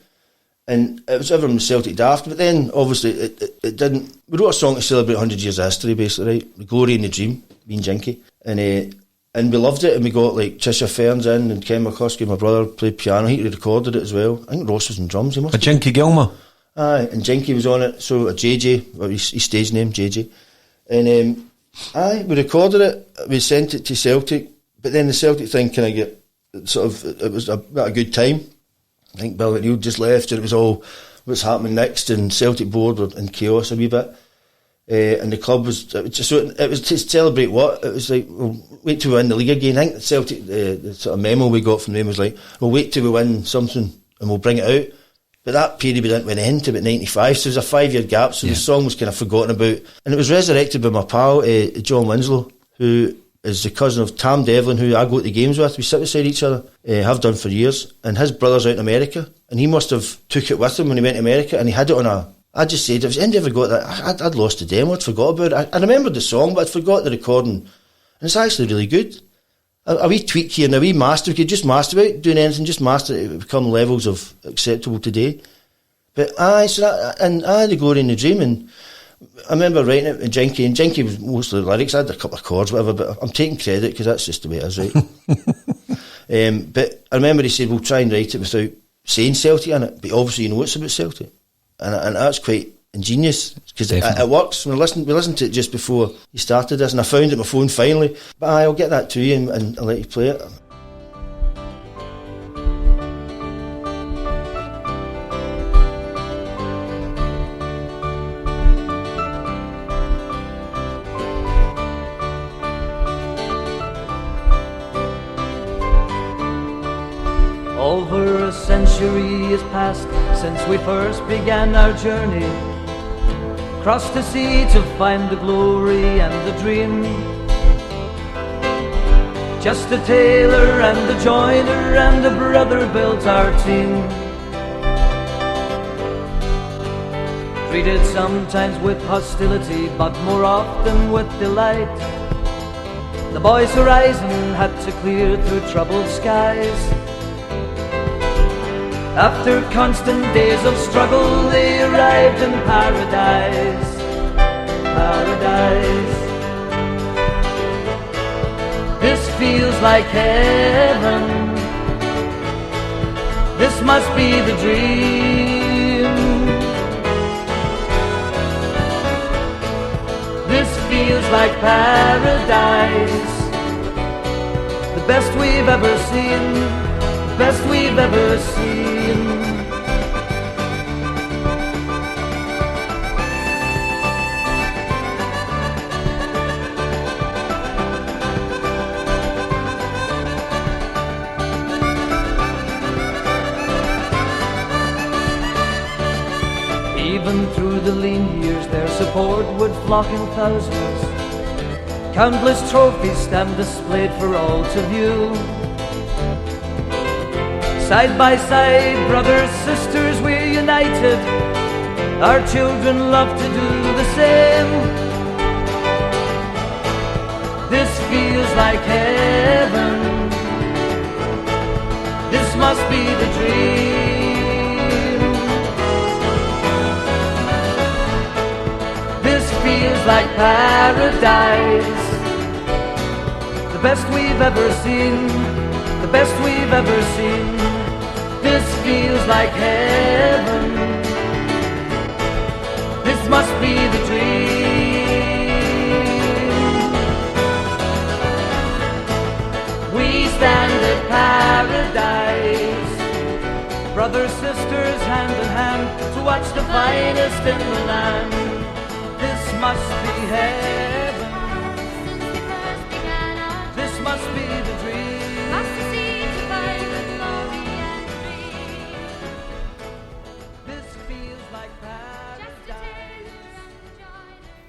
and it was everyone was Celtic daft, but then obviously it didn't. We wrote a song to celebrate 100 years of history, basically, right? The Glory and the Dream, me and Jinky, and we loved it, and we got like Trisha Ferns in, and Ken McCluskey, my brother, played piano. He recorded it as well. I think Ross was in drums. He must. Jinky Gilmer. Aye, and Jinky was on it, so a JJ, or his stage name, JJ. And we recorded it, we sent it to Celtic, but then the Celtic thing kind of get sort of, it was a good time. I think Bill McNeil just left, and it was all what's happening next, and Celtic board were in chaos a wee bit. And the club was, it was to celebrate what? It was like, we'll wait till we win the league again. I think the Celtic, the sort of memo we got from them was like, we'll wait till we win something and we'll bring it out. But that period we didn't win into about 95, so there was a 5-year gap, so the song was kind of forgotten about. And it was resurrected by my pal, John Winslow, who is the cousin of Tam Devlin, who I go to the games with. We sit beside each other, have done for years. And his brother's out in America, and he must have took it with him when he went to America, and he had it on I just said, if Andy ever got that, I'd lost the demo, I'd forgot about it. I remembered the song, but I'd forgot the recording. And it's actually really good. A wee tweak here and a wee master, we could just master without doing anything, just master it, it would become levels of acceptable today. But the Glory and the Dream, and I remember writing it with Jinky, and Jinky was mostly the lyrics. I had a couple of chords, whatever, but I'm taking credit because that's just the way it is, right? But I remember he said, we'll try and write it without saying Celtic in it, but obviously you know it's about Celtic. And that's quite ingenious because it works. We listened to it just before you started this, and I found it on my phone finally. But I'll get that to you and I'll let you play it. century is past since we first began our journey. Crossed the sea to find the glory and the dream. Just a tailor and a joiner and a brother built our team. Treated sometimes with hostility, but more often with delight. The boy's horizon had to clear through troubled skies. After constant days of struggle, they arrived in paradise. Paradise. This feels like heaven. This must be the dream. This feels like paradise. The best we've ever seen. The best we've ever seen. Even through the lean years, their support would flock in thousands. Countless trophies stand displayed for all to view. Side by side, brothers, sisters, we're united. Our children love to do the same. This feels like heaven. This must be the dream. This feels like paradise. The best we've ever seen. The best we've ever seen. This feels like heaven. This must be the dream. We stand at paradise, brothers, sisters, hand in hand, to watch the finest in the land. This must be heaven. This must be the dream.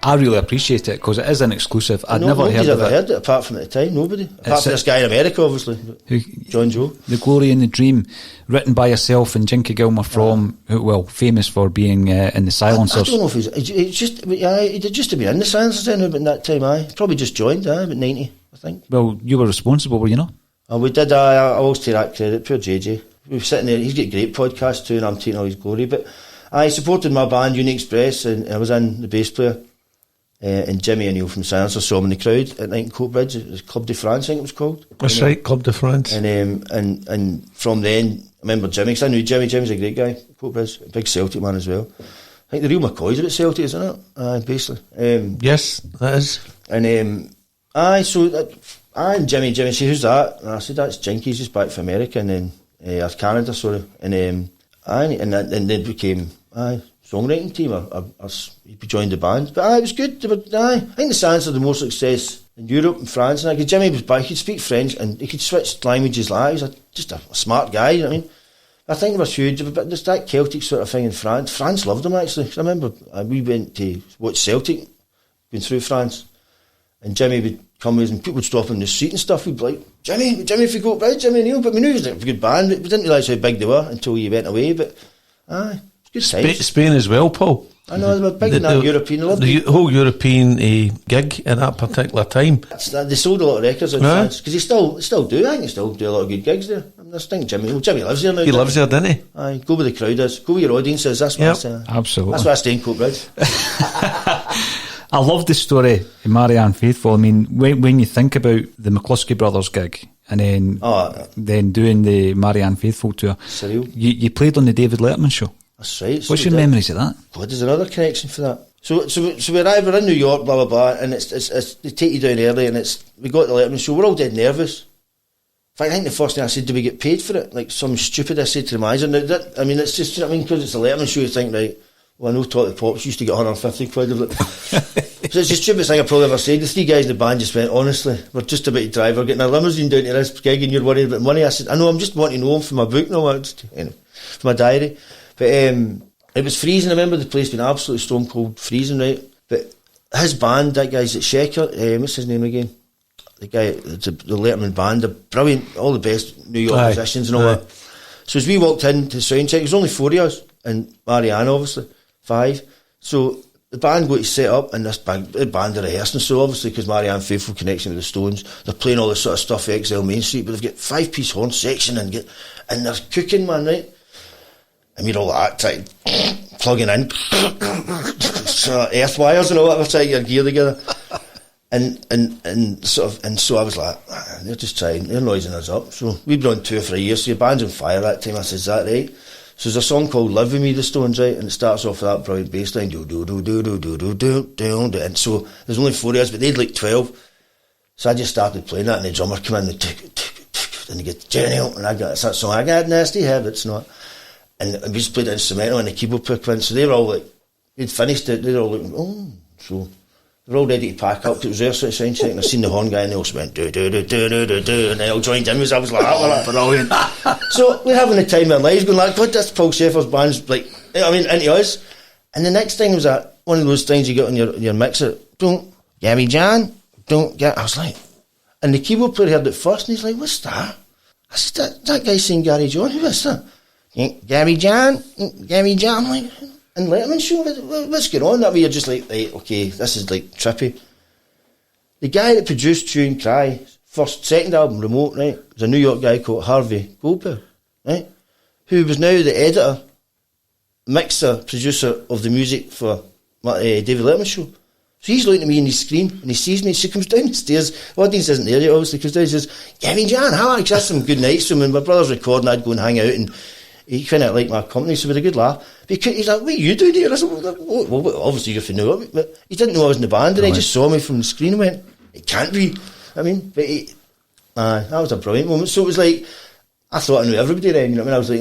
I really appreciate it because it is an exclusive. I'd never heard of it. Heard it apart from at the time. Nobody. Apart from this guy in America, obviously. John Joe. The Glory and the Dream, written by yourself and Jinky Gilmer from, famous for being in the Silencers. I don't know if he did just to be in the Silencers then about that time, Probably just joined, about 90, I think. Well, you were responsible, were you not? We did, I always take that credit, poor JJ. We were sitting there, he's got a great podcast too, and I'm taking all his glory, but I supported my band, Uni Express, and I was in the bass player. And Jimmy O'Neill from Silencer saw him in the crowd at night in Coatbridge. It was Club de France, I think it was called. That's right, Club de France. And from then, I remember Jimmy, because I knew Jimmy. Jimmy's a great guy, Coatbridge, a big Celtic man as well. I think the real McCoys are at Celtic, isn't it? Basically. Yes, that is. And Jimmy said, who's that? And I said, that's Jinky, he's just back from America, and then, or Canada, sorry. And then it became, songwriting team, he joined the band. But it was good. I think the Silencers had the more success in Europe and France. And Jimmy was back, he could speak French and he could switch languages like he was just a smart guy, you know what I mean? I think it was huge, but there's that Celtic sort of thing in France. France loved him actually. I remember we went to watch Celtic, going through France, and Jimmy would come with us and people would stop in the street and stuff. We'd be like, Jimmy, if you go right, Jimmy O'Neill. But we knew he was a good band, but we didn't realise how big they were until he went away. But Spain as well, Paul. I know, they were big in that European. The whole European gig at that particular time. They sold a lot of records in France, because they still do. I think they still do a lot of good gigs there. I think Jimmy lives there now. He lives there, doesn't he? Aye, go where the crowd is. Go where your audience is. That's what I say. Absolutely. That's why I stay in Coatbridge. I love the story of Marianne Faithfull. I mean, when you think about the McCluskey Brothers gig and then doing the Marianne Faithfull tour, surreal. You played on the David Letterman show. That's right. What's your memories of that? God, there's another connection for that. So we arrive, we're in New York, blah blah blah, and it's they take you down early, and we got the Letterman show. We're all dead nervous. In fact, I think the first thing I said, do we get paid for it? Like some stupid I said to the manager. Now that, I mean, it's just, you know what I mean, because it's a Letterman show, you think, right, well, I know Talk the Pops used to get 150 quid of it. So it's the stupidest thing I probably ever said. The three guys in the band just went, honestly, we're just about to drive, we're getting a limousine down to this gig and you're worried about money. I said, I know, I'm just wanting to know for my book now, for my diary. But it was freezing. I remember the place being absolutely stone cold freezing, right? But his band, that guy's at Shecker, what's his name again? The guy, the Letterman band, they're brilliant, all the best New York musicians and all that. So as we walked in to sound check, there was only 4 of us, and Marianne obviously, 5. So the band got to set up, and this band are rehearsing, so obviously because Marianne faithful connection with the Stones, they're playing all this sort of stuff at XL Main Street, but they've got 5-piece horn section and they're cooking, man, right? And we're all that time plugging in sort of earth wires and all that, we're trying to get your gear together. And so I was like, they're just trying, they're noising us up. So we've been on tour for a year, so your band's on fire that time. I said, is that right? So there's a song called Live With Me, the Stones, right? And it starts off with that brilliant bass line, do do do do do do do do do. And so there's only 4 of us, but they'd like 12. So I just started playing that, and the drummer came in, and they get genial, and I got that song, I got nasty habits, not. And we just played the instrumental, and the keyboard player came in, so they were all like, they'd finished it, they were all looking, oh, so they were all ready to pack up. It was their sort of sound check, and I seen the horn guy, and they also went do do do do do do do, and they all joined in. I was like, oh, brilliant. So we're having the time of our lives, going like, God, that's Paul Sheffer's band's like, I mean, into us. And the next thing was that one of those things you get on your mixer, don't Garry John, don't get. I was like, and the keyboard player heard it first, and he's like, what's that? I said, that guy's saying Garry John. Who is that? Garry John, Garry John. I'm like, and Letterman show, what's going on? That way you're just like, right, okay, this is like trippy. The guy that produced Tune Cry, second album, Remote, right, was a New York guy called Harvey Goldberg, right, who was now the editor, mixer, producer of the music for David Letterman's show. So he's looking at me on his screen, and he sees me, so he comes down the stairs. The audience isn't there yet, obviously, comes down and says, Garry John, how? Because that's some good nights for him, and my brother's recording, I'd go and hang out, and he kind of liked my company, so we had a good laugh. He's like, what are you doing here? I said, well, obviously you have to know it, but he didn't know I was in the band, and he just saw me from the screen and went, it can't be. I mean, but that was a brilliant moment. So it was like, I thought I knew everybody then, you know what I mean? I was like,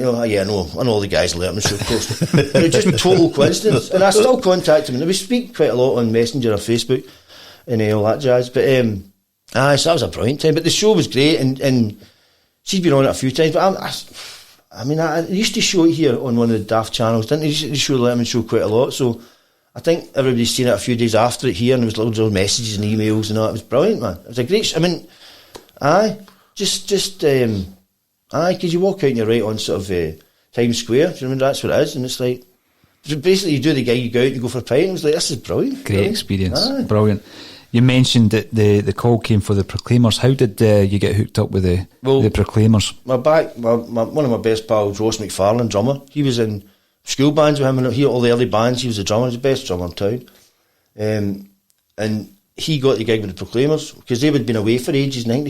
I know all the guys in Letterman show, of course. But it was just total coincidence. And I still contact him, and we speak quite a lot on Messenger or Facebook and all that jazz. But so that was a brilliant time. But the show was great, and she'd been on it a few times, but I used to show it here on one of the Daft channels, didn't I? Used to show the Letterman show quite a lot, so I think everybody's seen it a few days after it here, and there was loads of messages and emails and all. It was brilliant, man. It was a great, because you walk out and you're right on sort of Times Square, do you remember that's what it is, and it's like, basically you do the gig, you go out and you go for a pint, and it was like, this is brilliant. Great experience, brilliant. You mentioned that the call came for the Proclaimers. How did you get hooked up with the Proclaimers? One of my best pals, Ross McFarlane, drummer, he was in school bands with him, and all the early bands, he was the drummer, he was the best drummer in town. And he got the gig with the Proclaimers, because they had been away for ages, and I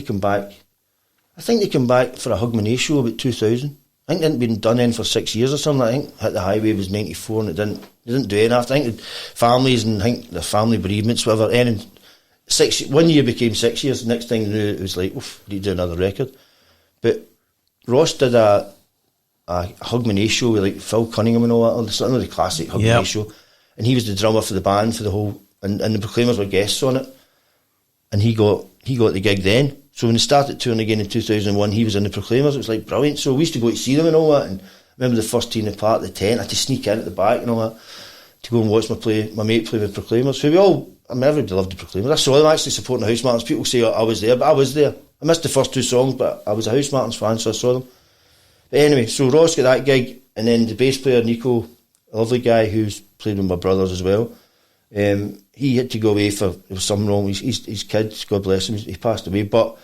think they came back for a Hug My Nay show about 2000. I think it hadn't been done in for 6 years or something. I think Hit the Highway was 94, and they didn't do it after. I think families and I think the family bereavements, whatever, and 1 year became 6 years. The next thing you knew, it was like, oof, need to do another record. But Ross did a Hug My Nay show with like Phil Cunningham and all that, another classic Hug My Nay show. And he was the drummer for the band for the whole, and the Proclaimers were guests on it. And he got the gig then. So when they started touring again in 2001, he was in the Proclaimers. It was like brilliant. So we used to go to see them and all that. And I remember the first team apart at the tent, I had to sneak in at the back and all that to go and watch my mate play with Proclaimers. So everybody loved the Proclaimers. I saw them actually supporting the House Martins. People say I was there, but I was there. I missed the first 2 songs, but I was a House Martins fan, so I saw them. But anyway, so Ross got that gig, and then the bass player, Nico, a lovely guy who's played with my brothers as well, he had to go away there was something wrong with his kids, God bless him, he passed away, but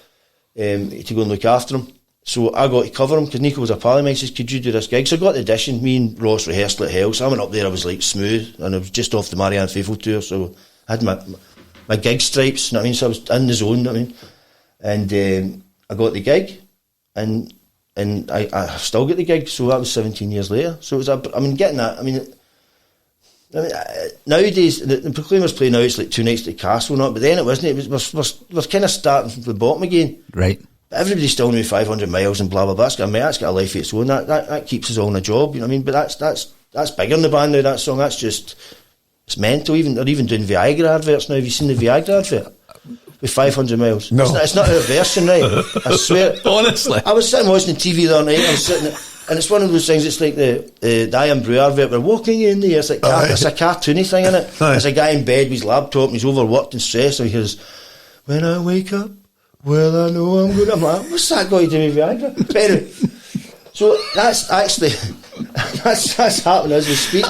he had to go and look after him. So I got to cover him, because Nico was a pal of mine. He says, could you do this gig? So I got the audition. Me and Ross rehearsed like hell. So I went up there, I was like smooth, and I was just off the Marianne Faithfull tour, so I had my gig stripes, you know what I mean? So I was in the zone, you know what I mean? And I got the gig, and I still get the gig, so that was 17 years later. So it was getting that, nowadays, the Proclaimers play now, it's like 2 nights at the Castle, not, but then it wasn't. It was we're kind of starting from the bottom again. Right. But everybody still knew 500 miles and blah, blah, blah. That's got a life of its own. That keeps us all in a job, you know what I mean? But that's bigger than the band now, that song. That's just It's mental. They're even doing Viagra adverts now. Have you seen the Viagra advert? With 500 miles. No. It's not a version, right? I swear. Honestly. I was sitting watching the TV the other night. I was sitting, and it's one of those things. It's like the Iron Brew advert. We're walking in there. It's like it's a cartoony thing, isn't it? There's a guy in bed with his laptop. And he's overworked and stressed. And he goes, "When I wake up, well, I know I'm good." I'm like, "What's that got to do with Viagra?" But anyway, so that's actually that's happening as we speak.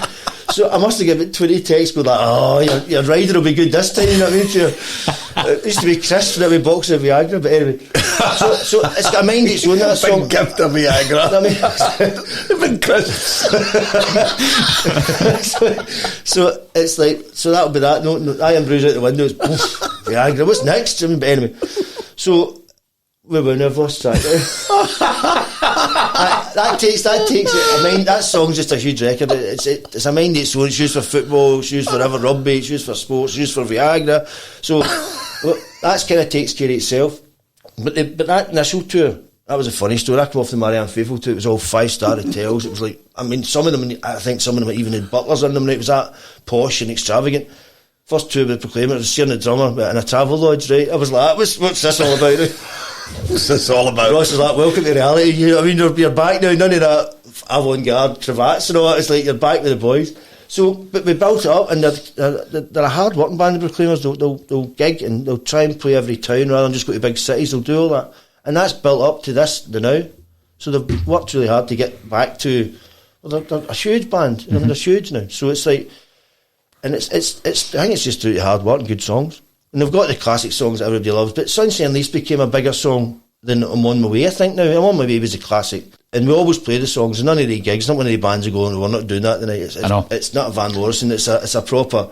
So I must have given it 20 texts going like, "Oh, your rider will be good this time," you know what I mean? It used to be Chris for every box of Viagra, but anyway. So it's got a mind its own, that song. Big gift of Viagra. I mean, Big Chris. so it's like, so that'll be that. No, Iron Brew's out the window. It's Viagra. What's next? I mean, but anyway. So we've lost track. That takes it. I mean, that song's just a huge record. It's a mind its own. It's used for football, it's used for rugby, it's used for sports, it's used for Viagra. So that's kind of takes care of itself. But that initial tour, that was a funny story. I came off the Marianne Faithfull tour. It was all 5-star hotels. It was like, I mean, some of them, I think some of them even had butlers in them. It was that posh and extravagant. First tour with the Proclaimer, I was seeing the drummer in a travel lodge, right? I was like, what's this all about? What's this all about? Ross is like, welcome to reality. You know what I mean? You're back now. None of that avant-garde cravats and all that. It's like you're back with the boys. So, but we built it up, and they're a hard-working band, the Proclaimers. They'll gig and they'll try and play every town rather than just go to big cities. They'll do all that, and that's built up to the now. So they've worked really hard to get back to. Well, they're a huge band. I mean, they're huge now. So it's like, and it's. I think it's just due to hard work and good songs. And they've got the classic songs that everybody loves, but Sunshine and Leith became a bigger song than I'm On My Way, I think now. I'm On My Way was a classic. And we always play the songs, and none of the gigs, not one of the bands are going, we're not doing that tonight. It's not a Van Morrison, it's a proper,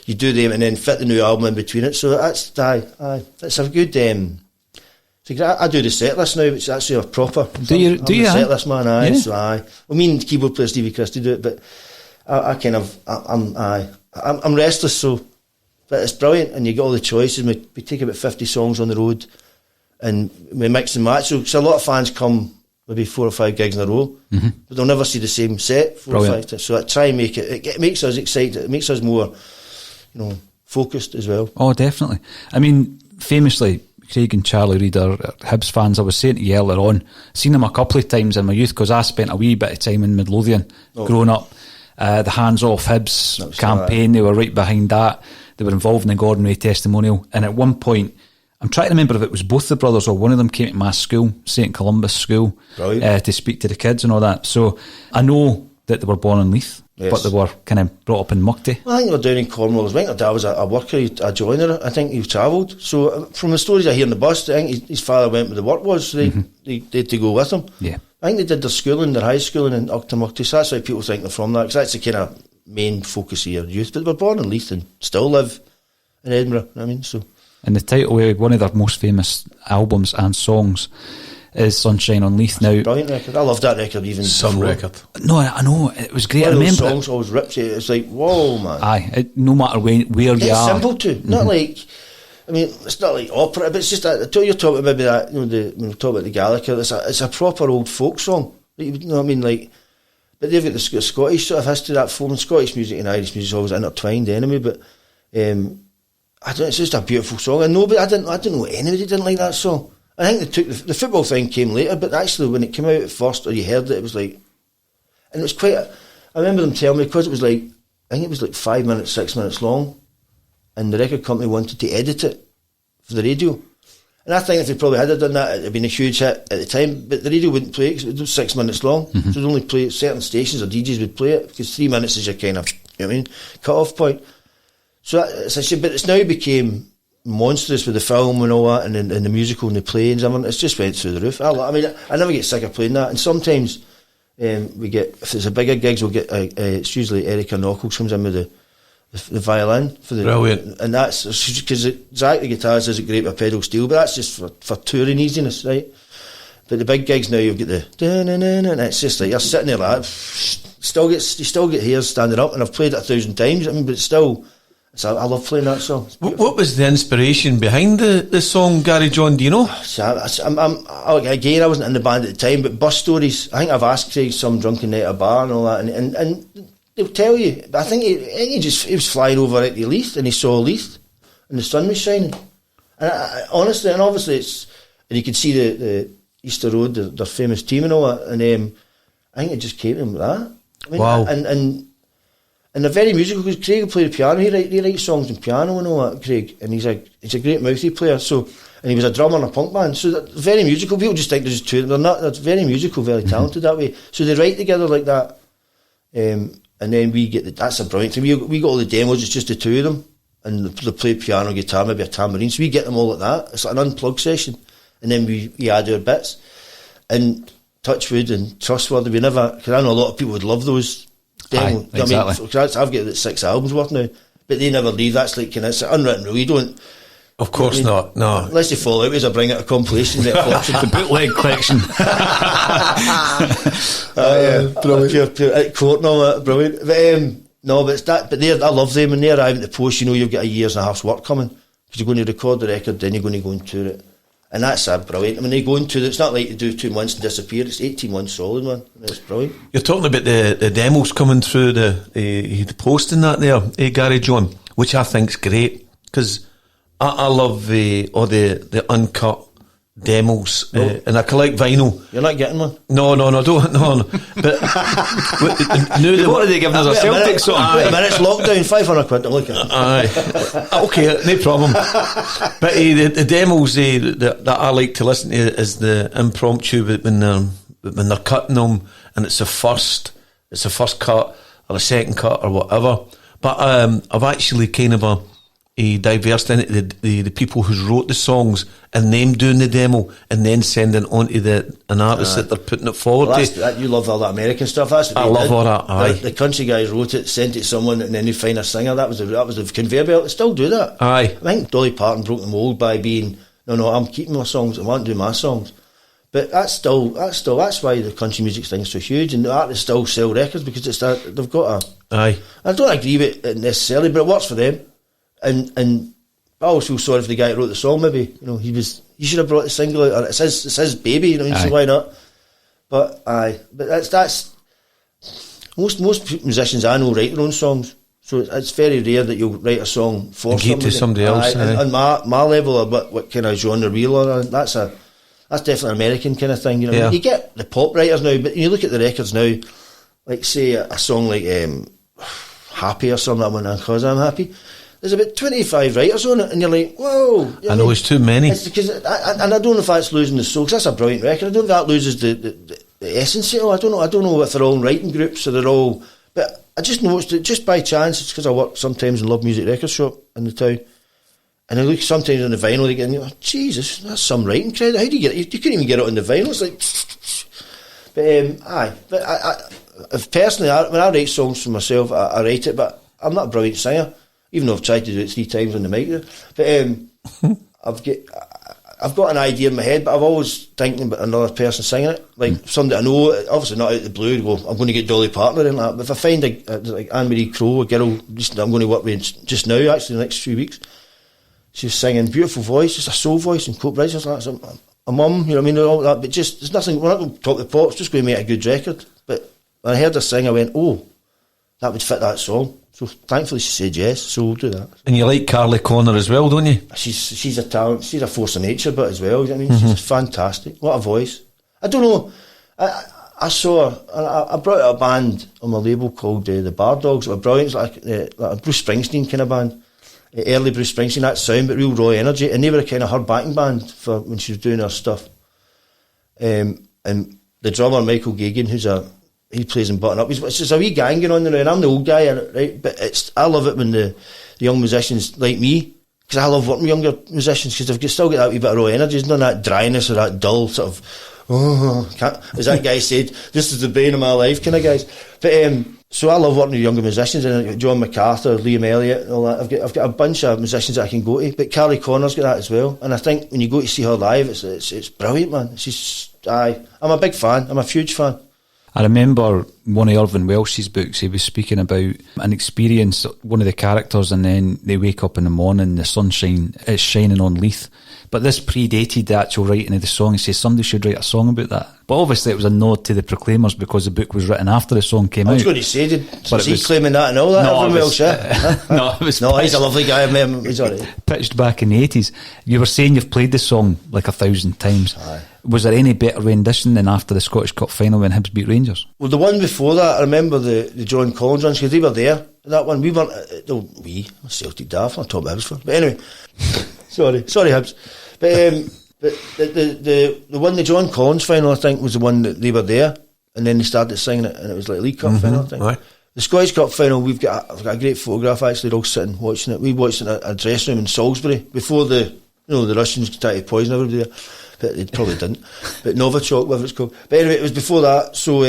you do them and then fit the new album in between it. So that's, it's a good, I do the set list now, which is actually a proper. Do you? Set list man, aye. Yeah. So aye. Well, me and keyboard player Stevie Christie do it, but I'm restless, so. But it's brilliant, and you get all the choices. We take about 50 songs on the road, and we mix and match. So a lot of fans come maybe 4 or 5 gigs in a row, but they'll never see the same set 4 or 5 times. So I try and make it makes us excited. It makes us more, focused as well. Oh, definitely. I mean, famously, Craig and Charlie Reid are Hibs fans. I was saying to you earlier on, seen them a couple of times in my youth because I spent a wee bit of time in Midlothian growing up. The Hands Off Hibs campaign, they were right behind that. They were involved in the Gordon Ray testimonial, and at one point, I'm trying to remember if it was both the brothers or one of them came to my school, St Columbus School, to speak to the kids and all that. So I know that they were born in Leith, but they were kind of brought up in Muckty. Well, I think they were down in Cornwall as well. Their dad was a worker, a joiner. I think he travelled. So from the stories I hear on the bus, I think his father went where the work was, so they had to go with him. Yeah. I think they did their schooling, their high schooling in Muckty, so that's why people think they're from that, because that's the kind of main focus of your youth. But they were born in Leith and still live in Edinburgh, I mean, so. And the title of one of their most famous albums and songs is Sunshine on Leith. Now, brilliant record. I loved that record even some before. record. No, I know, it was great. One I remember those songs always rips you. It's like, whoa, man. Aye, no matter where you are. It's simple too. Not like, I mean, it's not like opera, but it's just that, you're talking about maybe that, when we talk about the Gallagher, it's a proper old folk song. You know what I mean? Like, but they've got the Scottish sort of history, that form. Scottish music and Irish music is always intertwined anyway, but I don't know, it's just a beautiful song. And nobody, I don't know anybody didn't like that song. I think they took the football thing came later, but actually when it came out at first, or you heard it, it was like, and it was quite, I remember them telling me, because it was like, I think it was like 5 minutes, 6 minutes long, and the record company wanted to edit it for the radio. And I think if they probably had done that, it would have been a huge hit at the time, but the radio wouldn't play it because it was 6 minutes long. So they'd only play it, certain stations or DJs would play it, because 3 minutes is your kind of, you know what I mean, cut-off point. So it's a shame, but it's now became monstrous with the film and all that, and the musical and the play and everything. It's just went through the roof. I mean, I never get sick of playing that, and sometimes we get, if it's a bigger gigs, we'll get, it's usually Erica Knuckles comes in with the violin for the brilliant, and that's because Zach the guitarist is great with pedal steel, but that's just for touring easiness, right? But the big gigs now, you'll get the and it's just like you're sitting there like you still get hairs standing up, and I've played it 1,000 times. I mean, but it's still, I love playing that song. What was the inspiration behind the song, Garry John? Do you know? Again, I wasn't in the band at the time, but Bus Stories. I think I've asked Craig some drunken night at a bar and all that, and they'll tell you. But I think he was flying over at the Leith, and he saw Leith, and the sun was shining. And honestly, and obviously, and you could see the Easter Road, their famous team and all that. And I think it just came to him like that. I mean, wow. And they're very musical, because Craig will play the piano. He writes songs in piano and all that, Craig. And he's a great mouthy player. So, and he was a drummer in a punk band. So they're very musical. People just think they're just two. They're not. They're very musical, very talented that way. So they write together like that. And then we get that's a brilliant thing. We got all the demos. It's just the two of them, and they play piano, guitar, maybe a tambourine. So we get them all like that. It's like an unplugged session, and then we add our bits. And Touchwood and Trustworthy, we never. Because I know a lot of people would love those demos. Aye, exactly. I mean, I've got 6 albums worth now, but they never leave. That's like it's an unwritten rule. You don't. Of course not. No, unless they fall out, as I bring out a compilation. The bootleg collection. Brilliant. Pure court and all that, brilliant. But, no, but it's that. But I love them when they arrive at the post. You know, you've got a year's and a half's work coming, because you're going to record the record, then you're going to go and tour it, and that's brilliant. I mean, they go into it. It's not like you do 2 months and disappear. It's 18 months solid, man. It's brilliant. You're talking about the demos coming through the post and that there, Garry John, which I think's great, because I love all the uncut demos, and I collect vinyl. You're not getting one? No, don't. No. But what are they giving us, a Celtic song? Wait a minute, it's lockdown, 500 quid. I'm looking at it. Aye, okay, no problem. But the demos that I like to listen to is the impromptu when they're cutting them, and it's a first cut or a second cut or whatever. But I've actually kind of diversed into the people who wrote the songs, and them doing the demo and then sending on to an artist that they're putting it forward to. You love all that American stuff. That's what I love all that. Aye. The country guys wrote it, sent it to someone, and then they find a singer. That was the conveyor belt. They still do that. Aye. I think Dolly Parton broke the mould by being no, I'm keeping my songs. I want to do my songs. But that's why the country music thing's so huge, and the artists still sell records, because they've got a. Aye. I don't agree with it necessarily, but it works for them. And I always feel sorry for the guy who wrote the song. Maybe he should have brought the single out. Or it's his baby. You know, so why not? But that's most musicians I know write their own songs. So it's very rare that you'll write a song for somebody else. And my level of what kind of genre reel or that's definitely an American kind of thing. You know, yeah. You get the pop writers now, but you look at the records now, like say a song like Happy or something. Because I'm happy. There's about 25 writers on it, and you're like, whoa. I know it's too many. It's because, and I don't know if that's losing the soul, because that's a brilliant record. I don't know if that loses the essence of it. I don't know if they're all in writing groups or they're all. But I just noticed it just by chance. It's because I work sometimes in Love Music Record Shop in the town, and I look sometimes on the vinyl again. And oh, Jesus, that's some writing credit. How do you get it? You couldn't even get it on the vinyl. It's like, but if personally, when I write songs for myself, I write it, but I'm not a brilliant singer. Even though I've tried to do it 3 times on the mic, but I've got an idea in my head, but I've always thinking about another person singing it, like somebody I know, obviously not out of the blue. Go, I'm going to get Dolly Parton in that. But if I find like Anne-Marie Crowe, a girl I'm going to work with just now, actually, the next few weeks, she's singing, beautiful voice, just a soul voice, and Coke Bridges, like a mum, you know what I mean, all that. But just there's nothing. We're not going to top the pops. Just going to make a good record. But when I heard her sing, I went, oh, that would fit that song. So thankfully she said yes, so we'll do that. And you like Carly Connor as well, don't you? She's a talent, she's a force of nature, but as well, you know what I mean, she's fantastic. What a voice. I don't know, I saw her, I brought out a band on my label called the Bar Dogs. They were brilliant, like a Bruce Springsteen kind of band. Early Bruce Springsteen, that sound, but real raw energy, and they were a kind of her backing band for when she was doing her stuff. And the drummer, Michael Gagan, he plays in Button Up. It's just a wee gang going on there, and I'm the old guy in it, right? But I love it when the young musicians like me, because I love working with younger musicians, because they've still got that wee bit of raw energy. There's none of that dryness or that dull sort of, as that guy said, this is the bane of my life kind of guys. But so I love working with younger musicians, and John MacArthur, Liam Elliott, and all that. I've got a bunch of musicians that I can go to, but Carly Connor's got that as well. And I think when you go to see her live, it's brilliant, man. I'm a big fan. I'm a huge fan. I remember one of Irvin Welsh's books, he was speaking about an experience, one of the characters, and then they wake up in the morning, the sunshine is shining on Leith. But this predated the actual writing of the song. He says somebody should write a song about that. But obviously it was a nod to the Proclaimers because the book was written after the song came out. I was going to say, was he claiming that and all that? No, Irvin Welsh, no, it was no, he's a lovely guy. He's all right. Pitched back in the 80s. You were saying you've played the song like 1,000 times. Aye. Was there any better rendition than after the Scottish Cup final when Hibs beat Rangers? Well, the one before that, I remember the John Collins ones, because they were there. That one, we weren't, Celtic Daft, I'm talking about Hibs for. But anyway, sorry Hibs. But the one, the John Collins final, I think, was the one that they were there, and then they started singing it, and it was like League Cup final, I think. Right. The Scottish Cup final, I've got a great photograph, actually, they're all sitting watching it. We watched it in a dressing room in Salisbury, before the Russians tried to poison everybody there. But they probably didn't. But Novichok, whatever it's called. But anyway, it was before that, so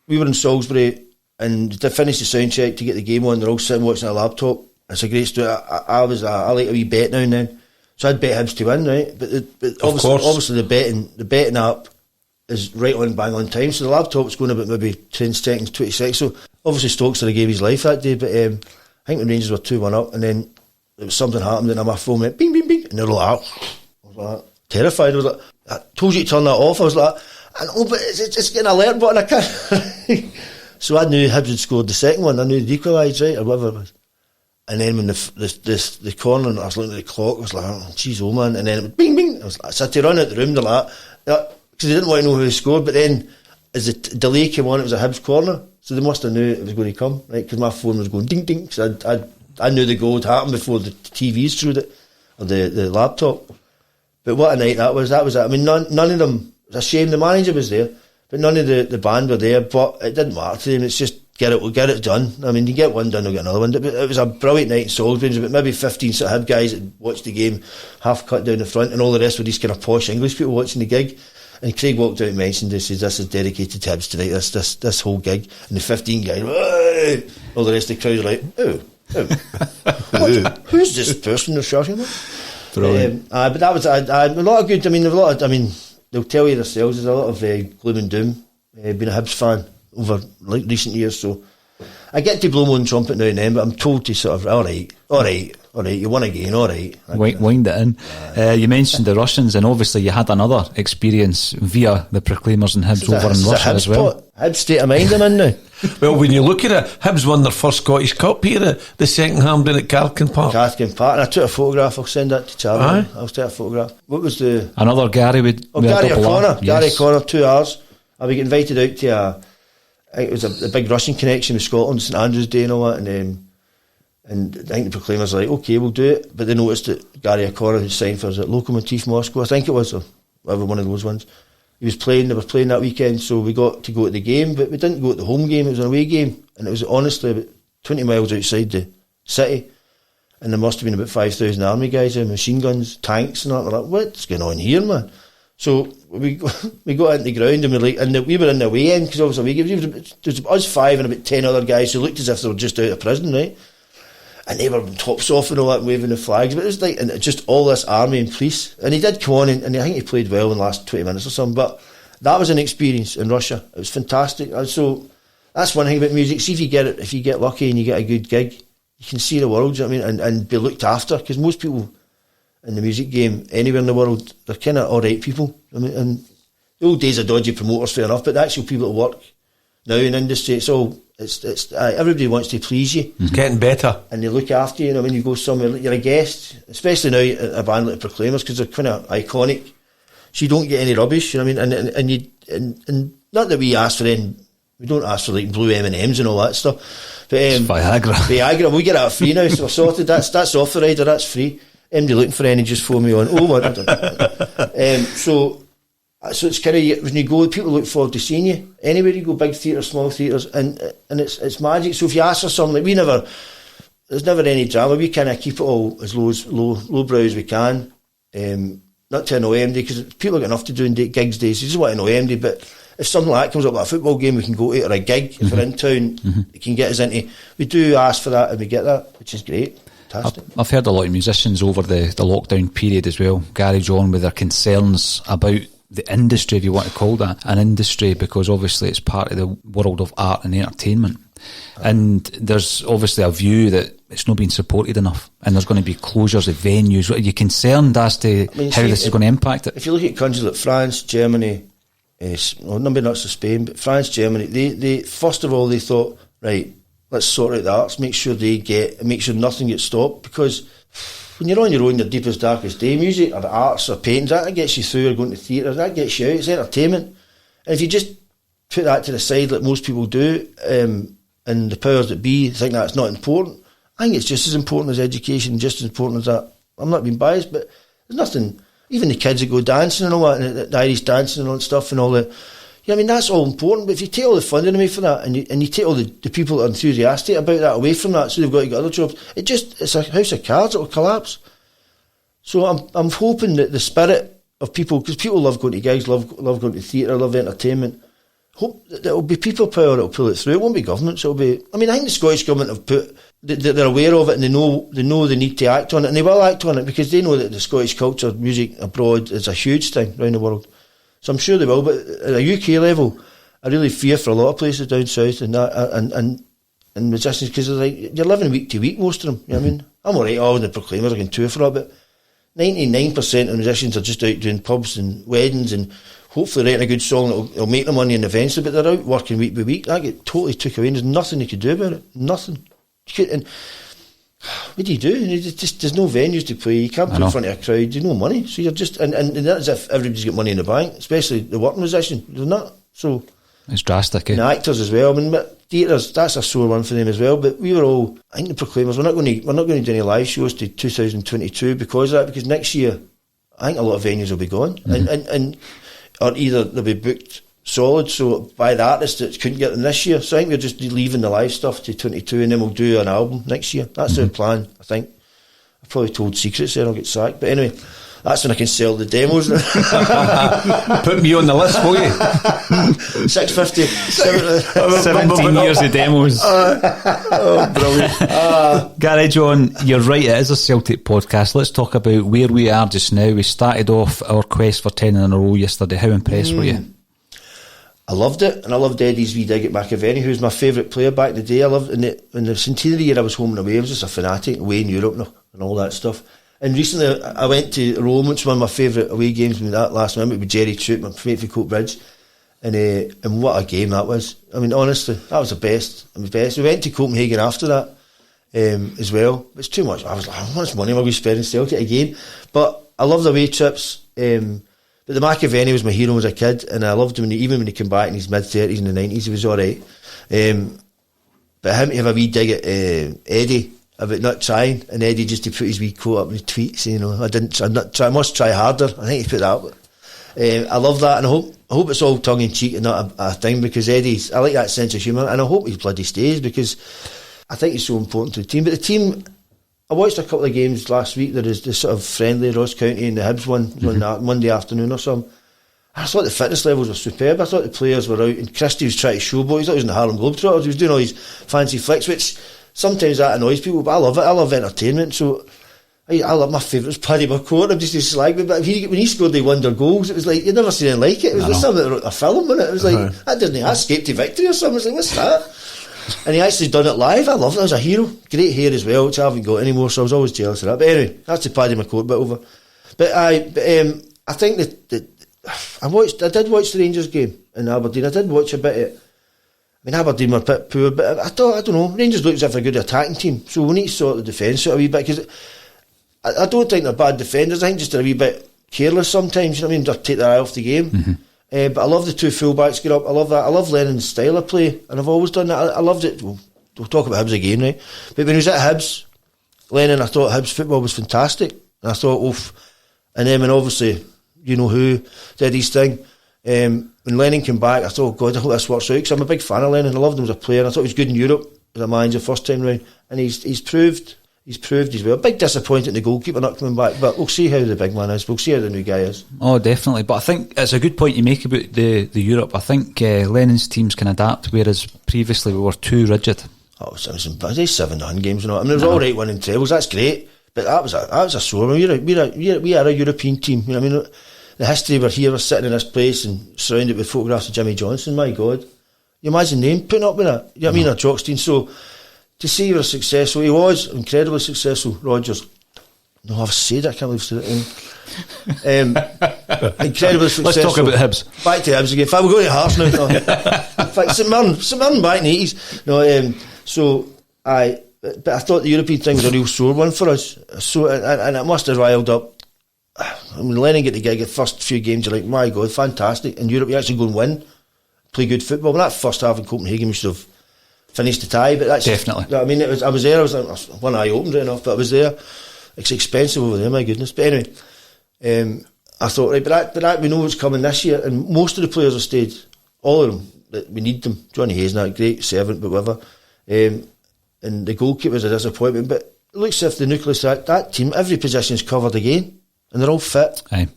we were in Salisbury, and they finished the sound check to get the game on, they're all sitting watching a laptop. It's a great story. I like a wee bet now and then. So I'd bet Hibs to win, right? But obviously the betting app is right on bang on time. So the laptop's going about maybe 10 seconds, 20 seconds. So obviously Stokes had gave his life that day. But I think the Rangers were 2-1 up, and then there was something happened, and my phone went bing, bing, bing, and they were like, I was like terrified. I was like, I told you to turn that off. I was like, I know, but it's getting an alert button. I can't. So I knew Hibs had scored the second one. I knew they'd equalised, right, or whatever it was. And then when the corner, and I was looking at the clock, I was like, oh, geez, oh man. And then it was bing, bing. I had to run out the room, they're like, because they didn't want to know who scored. But then, as the delay came on, it was a Hibs corner. So they must have knew it was going to come, right? Because my phone was going ding, ding. Because I knew the goal had happened before the TVs threw it, or the laptop. But what a night that was. That was it. I mean, none of them, it was a shame the manager was there, but none of the band were there. But it didn't matter to them. It's just, we'll get it done. I mean, you get one done, we'll get another one. But it was a brilliant night in Salisbury. There was about maybe 15 sort of Hib guys that watched the game, half cut down the front, and all the rest were these kind of posh English people watching the gig. And Craig walked out and mentioned this, says, this is dedicated to Hibs tonight, this whole gig. And the 15 guys, "Hey!" All the rest of the crowd were like, who's this person they're shouting at? But that was a lot of good. I mean, they'll tell you themselves. There's a lot of gloom and doom. Being a Hibs fan over recent years, so I get to blow my own trumpet now and then. But I'm told to sort of, all right, you won again, all right. Wind it in. You mentioned the Russians, and obviously you had another experience via the Proclaimers and Hibs over in Russia as well. Hibs State of Mind I'm in now. Well, when you look at it, Hibs won their first Scottish Cup here, the second ham down at Carlton Park. And I took a photograph. I'll send that to Charlie. I'll take a photograph. What was the... Another Gary with Gary O'Connor. Yes. Gary O'Connor, 2 hours. I was invited out to I think it was a big Russian connection with Scotland, St Andrew's Day and all that, and I think the Proclaimers were like, okay, we'll do it. But they noticed that Gary O'Connor had signed for Lokomotiv Moscow, I think it was, or whatever, one of those ones. They were playing that weekend, so we got to go to the game, but we didn't go to the home game, it was an away game, and it was honestly about 20 miles outside the city, and there must have been about 5,000 army guys with machine guns, tanks and all that. We're like, what's going on here, man? So we got into the ground, and we were in the away end, because obviously there was us 5 and about 10 other guys who looked as if they were just out of prison, right? And they were tops off and all that, waving the flags. But it was like, and just all this army and police. And he did come on, and I think he played well in the last 20 minutes or something. But that was an experience in Russia. It was fantastic. And so that's one thing about music. See, if you get lucky and you get a good gig, you can see the world. Do you know what I mean? And be looked after, because most people in the music game anywhere in the world, they're kind of all right people. I mean, and the old days of dodgy promoters, fair enough, but the actual people that work now in industry, it's everybody wants to please you. It's getting better, and they look after you. And when you go somewhere, you're a guest, especially now a band like the Proclaimers, because they're kind of iconic. So you don't get any rubbish. You know what I mean? And not that we ask for any. We don't ask for like blue M&Ms and all that stuff. But Viagra, we get it free now, so we're sorted. That's off the rider. That's free. Anybody looking for any, just phone me on. So it's kind of, when you go, people look forward to seeing you. Anywhere you go, big theatres, small theatres, and it's magic. So if you ask for something, like there's never any drama. We kind of keep it all as lowbrow as we can. Not to annoy MD, because people got enough to do in gigs days. You just want to annoy MD, but if something like that comes up, like a football game we can go to, or a gig, if we're in town, it can get us into. We do ask for that, and we get that, which is great. I've heard a lot of musicians over the lockdown period as well, Garry John, with their concerns about the industry, if you want to call that an industry, because obviously it's part of the world of art and entertainment. And there's obviously a view that it's not being supported enough, and there's going to be closures of venues. Are you concerned as to how this is going to impact it? If you look at countries like France, Germany, maybe not so Spain, but France, Germany, they first of all they thought, right, let's sort out the arts, make sure nothing gets stopped, because when you're on your own, your deepest, darkest day, music or the arts or paintings, that gets you through, or going to theatre, that gets you out, it's entertainment. And if you just put that to the side like most people do, and the powers that be think that's not important, I think it's just as important as education, just as important as that. I'm not being biased, but there's nothing, even the kids that go dancing and all that, and the Irish dancing and all that stuff and all that, yeah, I mean, that's all important, but if you take all the funding away from that, and you take all the people that are enthusiastic about that away from that, so they've got to get other jobs, it's a house of cards, it'll collapse. So I'm hoping that the spirit of people, because people love going to gigs, love going to theatre, love entertainment, hope that it'll be people power that'll pull it through. It won't be governments, it'll be, I mean, I think the Scottish Government have put, they're aware of it, and they know they need to act on it, and they will act on it, because they know that the Scottish culture, music abroad is a huge thing around the world. So I'm sure they will, but at a UK level, I really fear for a lot of places down south and that, and musicians, because you're living week to week, most of them. You know what I mean? I'm alright, all the Proclaimers are going tour for it, but 99% of musicians are just out doing pubs and weddings and hopefully writing a good song that'll make them money in events, but they're out working week by week. That get totally took away, and there's nothing they could do about it. Nothing. And what do you do? There's no venues to play. You can't play in front of a crowd. There's no money. So you're just, and that's if everybody's got money in the bank, especially the working musician. They're not. So it's drastic. And actors as well. I mean, theatres, that's a sore one for them as well. But we were all, I think the Proclaimers, we're not going to do any live shows to 2022 because of that. Because next year, I think a lot of venues will be gone, and or either they'll be booked solid, so by the artists that couldn't get them this year. So I think we're just leaving the live stuff to 22, and then we'll do an album next year. That's the plan, I think. I've probably told secrets there, I'll get sacked. But anyway, that's when I can sell the demos. Put me on the list, will you? 650. 17 years of demos. Brilliant. Garry John, you're right, it is a Celtic podcast. Let's talk about where we are just now. We started off our quest for 10 in a row yesterday. How impressed were you? I loved it, and I loved Eddie's wee dig at McAvenny, who was my favourite player back in the day. I loved in the centenary year I was home and away. I was just a fanatic away in Europe and all that stuff. And recently I went to Rome, which was one of my favourite away games with that last minute with Jerry Troop, my mate for Coat Bridge. And what a game that was. I mean, honestly, that was the best. We went to Copenhagen after that as well. It's too much. I was like, how much money am I going to spend in Celtic again? But I love the away trips. But the McAvenny was my hero as a kid, and I loved him even when he came back in his mid-30s and the 90s, he was alright. But him to have a wee dig at Eddie about not trying, and Eddie just to put his wee quote up in his tweet saying, I must try harder. I think he put that up. I love that, and I hope it's all tongue-in-cheek and not a thing, because I like that sense of humour, and I hope he bloody stays, because I think he's so important to the team. But the team, I watched a couple of games last week. There is this sort of friendly Ross County and the Hibs one that Monday afternoon or something. I thought the fitness levels were superb. I thought the players were out, and Christie was trying to showboat. He thought he was in the Harlem Globetrotters. He was doing all these fancy flicks, which sometimes that annoys people, but I love it. I love entertainment. So I love, my favourite was Paddy McCourt. I'm just to slag me, but when he scored the wonder goals, it was like you'd never seen anything like it. It was like something that wrote a film, wasn't it? It was like I escaped to victory or something. I was like, what's that? And he actually done it live. I love that. He was a hero. Great hair as well, which I haven't got anymore, so I was always jealous of that. But anyway, that's the Paddy McCourt bit over. But I think that I did watch the Rangers game in Aberdeen. I did watch a bit of it. I mean, Aberdeen were a bit poor, but I don't know. Rangers look as if they're a good attacking team, so we need to sort the defence out a wee bit, because I don't think they're bad defenders. I think just they're a wee bit careless sometimes. You know what I mean? Just take their eye off the game. But I love the two fullbacks get up. I love that. I love Lennon's style of play, and I've always done that. I loved it. We'll talk about Hibs again, right? But when he was at Hibs, Lennon, I thought Hibs football was fantastic. And I thought, oof. And then when obviously, you know who did his thing. When Lennon came back, I thought, God, I hope this works out, because I'm a big fan of Lennon. I loved him as a player, and I thought he was good in Europe as a manager first time round. And he's proved as well. Big disappointment in the goalkeeper not coming back, but we'll see how the big man is. We'll see how the new guy is. Oh, definitely. But I think it's a good point you make about the Europe. I think Lennon's teams can adapt, whereas previously we were too rigid. Oh, it was some busy 7-1 games and all. I mean, it was all right winning trebles. That's great, but that was a sore. We are a European team. You know what I mean? the history we're here, we're sitting in this place and surrounded with photographs of Jimmy Johnson. My God, you imagine them putting up with that? You know what I mean? Or Jockstein. So to see you were successful, he was incredibly successful. Rogers. No, I've said it. I can't believe I said it. Incredibly successful. Let's talk about Hibs. Back to Hibs again. In fact, we're going to Hearts now. No. In fact, St Mirren back in the 80s. No, but I thought the European thing was a real sore one for us. So, and it must have riled up. When Lennon get the gig, the first few games, you're like, my God, fantastic. In Europe, you actually go and win, play good football. Well, that first half in Copenhagen, we should have finished the tie. But that's definitely. I mean, I was there. I was like, one eye opened right enough, but I was there. It's expensive over there, my goodness. But anyway, I thought, right, but that we know what's coming this year, and most of the players have stayed. All of them, that we need them. Johnny Hayes, not great servant, but whatever. And the goalkeeper's a disappointment, but it looks as if the nucleus that team, every position's covered again, and they're all fit. Aye.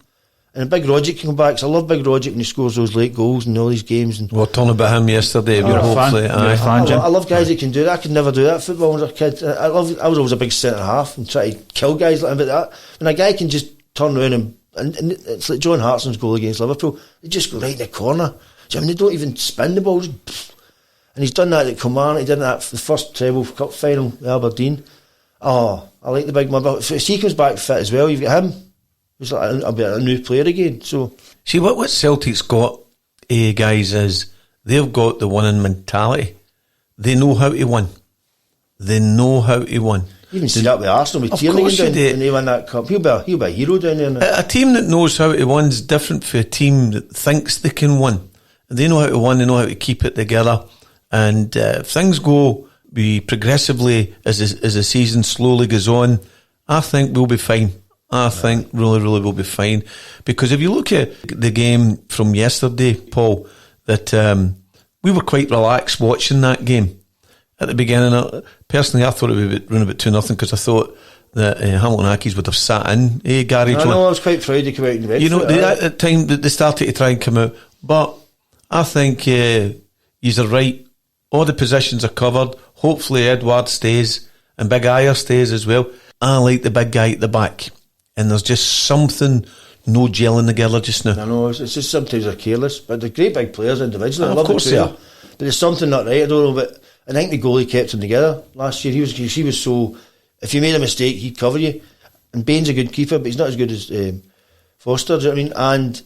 And Big Roger can come back, so I love Big Roger when he scores those late goals and all these games. And we were talking about him yesterday. You're a fan. I love guys that can do that. I could never do that football when I was a kid. I was always a big centre half and try to kill guys like that. When a guy can just turn around and it's like John Hartson's goal against Liverpool, they just go right in the corner. I mean, they don't even spin the ball. And he's done that at Kilmarnock. He did that for the first treble cup final with Aberdeen. Oh, I like the big man. But if he comes back fit as well, you've got him. He's like a new player again. So see what Celtic's got, guys, is they've got the winning mentality. They know how to win. They know how to win. Even see that with Arsenal with Tierney down when they win that cup. He'll be a hero down there now. A team that knows how to win is different from a team that thinks they can win. They know how to win. They know how to keep it together. And if things go progressively as the season slowly goes on, I think we'll be fine. I think really we'll be fine. Because if you look at the game from yesterday, Paul, that we were quite relaxed watching that game at the beginning. Personally, I thought it would run about 2-0 because I thought that Hamilton Accies would have sat in Garry John. I was quite proud to come out in the red. You know, at the time that they started to try and come out. But I think you're right. All the positions are covered. Hopefully Edward stays and Big Ayer stays as well. I like the big guy at the back. And there's just something no gelling together just now. I know, it's just sometimes they're careless. But they're great big players individually. I love of course they are. But there's something not right, I don't know. But I think the goalie kept them together last year. He was so... If you made a mistake, he'd cover you. And Bain's a good keeper, but he's not as good as Foster, do you know what I mean? And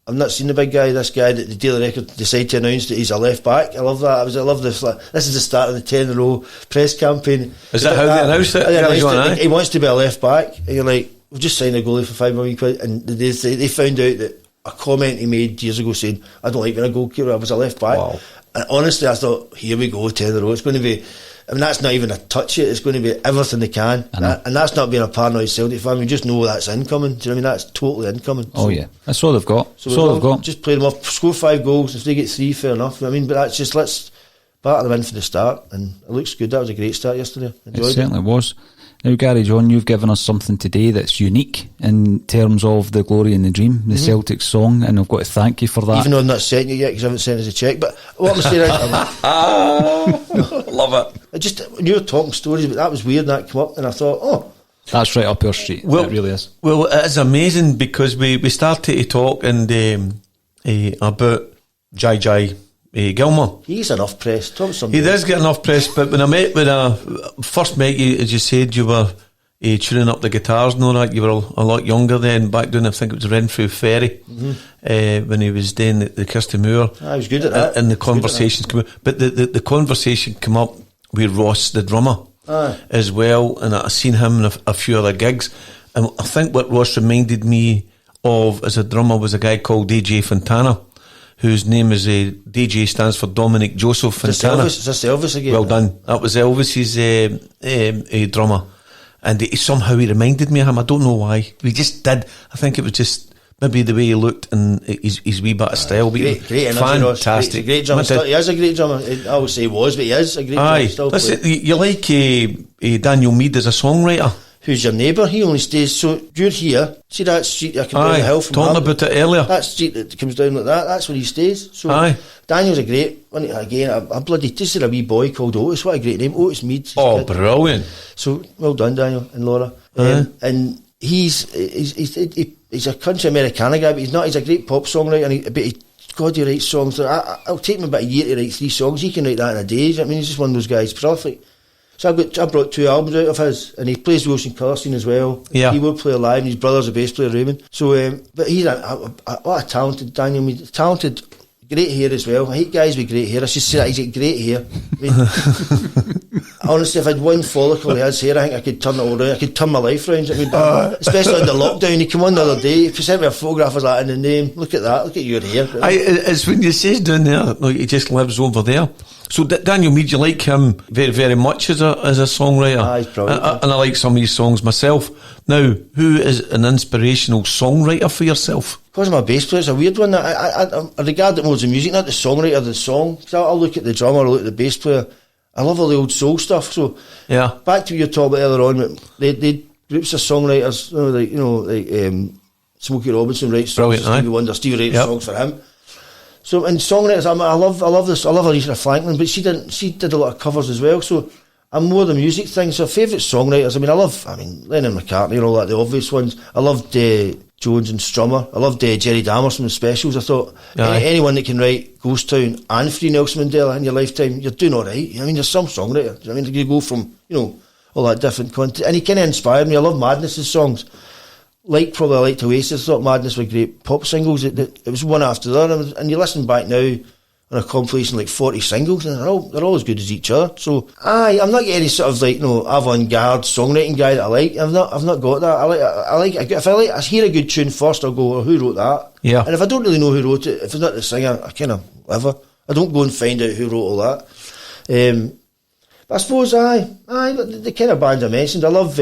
I've not seen the big guy, this guy that the Daily Record decided to announce that he's a left back. I love that. I love this. This is the start of the 10-in-a-row press campaign. Is that how they announced it? He wants to be a left back. And you're like, we've just signed a goalie for £5 million. And they found out that a comment he made years ago saying, I don't like being a goalkeeper, I was a left back. Wow. And honestly, I thought, here we go, 10 in a row. It's going to be, I mean, that's not even a touch it. It's going to be everything they can. And that's not being a paranoid Celtic fan. We just know that's incoming. Do you know what I mean? That's totally incoming. Oh, yeah. That's all they've got. That's all they've got. Just play them off, score 5 goals. If they get 3, fair enough. I mean, but that's just, let's batter them in for the start. And it looks good. That was a great start yesterday. It certainly was. Now, Garry John, you've given us something today that's unique in terms of the Glory and the Dream, the Celtic song, and I've got to thank you for that. Even though I've not sent you yet because I haven't sent us a cheque, but what I'm saying, love it. When you were talking stories, but that was weird, and that came up, and I thought, oh, that's right up your street. Well, it really is. Well, it is amazing because we started to talk about Jai Gilmore. He's enough press. He does get enough press, but when I first met you, as you said, you were tuning up the guitars and all that. You were a lot younger then, back then. I think it was Renfrew Ferry, when he was doing the Kirsty Moore. I was good at that. And the conversations came up. But the conversation came up with Ross, the drummer, as well. And I seen him in a few other gigs. And I think what Ross reminded me of as a drummer was a guy called DJ Fontana, whose name is DJ stands for Dominic Joseph Fontana. Is this Elvis again? Well done. That was Elvis's drummer. And somehow he reminded me of him. I don't know why. We just did. I think it was just maybe the way he looked and his wee bit of style. Great fantastic. Great drummer. He is a great drummer. I always say he was, but he is a great drummer. Still listen, you like Daniel Mead as a songwriter? Who's your neighbour? He only stays. So you're here. See that street I come down the hill from? Talking about it earlier. That street that comes down like that. That's where he stays. So Daniel's a great one. Again, a bloody just a wee boy called Otis. What a great name, Otis Mead. Oh, brilliant! So well done, Daniel and Laura. And he's a country Americana guy, but he's a great pop songwriter, God, he writes songs. I'll take him about a year to write 3 songs. He can write that in a day. I mean, he's just one of those guys, prolific. So I brought 2 albums out of his, and he plays the Ocean Colour Scene as well. Yeah. He will play live, and his brother's a bass player, Ruben. So, but he's what a talented Daniel Meade, talented, great hair as well. I hate guys with great hair. I should say that he's got great hair. I mean, honestly, if I had one follicle of his hair, I think I could turn it all around. I could turn my life around. I mean, especially under lockdown. He came on the other day. He sent me a photograph of that in the name. Look at that. Look at your hair. It's when you say down there, like he just lives over there. So Daniel Meade, you like him very, very much as a songwriter. Aye, he's brilliant. And I like some of his songs myself. Now, who is an inspirational songwriter for yourself? Because I'm a bass player, it's a weird one. I regard it more as the music, not the songwriter, the song. So I'll look at the drummer, I'll look at the bass player. I love all the old soul stuff. So yeah, back to what you were talking about earlier on, they groups of songwriters, like Smokey Robinson writes songs for Stevie Wonder, Stevie writes songs for him. So in songwriters, I love this. I love Aretha Franklin, but she did a lot of covers as well. So I'm more the music thing. So favourite songwriters. I mean Lennon, McCartney, and all that, the obvious ones. I loved Jones and Strummer. I loved Jerry Dammers from the Specials. I thought anyone that can write Ghost Town and Free Nelson Mandela in your lifetime, you're doing all right. I mean, there's some songwriters. I mean, you go from all that different content, and he kind of inspired me. I love Madness's songs. I liked Oasis. I thought Madness were great pop singles. It was one after the other, and you listen back now on a compilation like 40 singles, and they're all as good as each other. So I'm not getting any sort of avant-garde songwriting guy that I like. I've not got that. If I hear a good tune first, I'll go, who wrote that? Yeah. And if I don't really know who wrote it, if it's not the singer, I kind of whatever. I don't go and find out who wrote all that. But I suppose the kind of bands I mentioned, I love.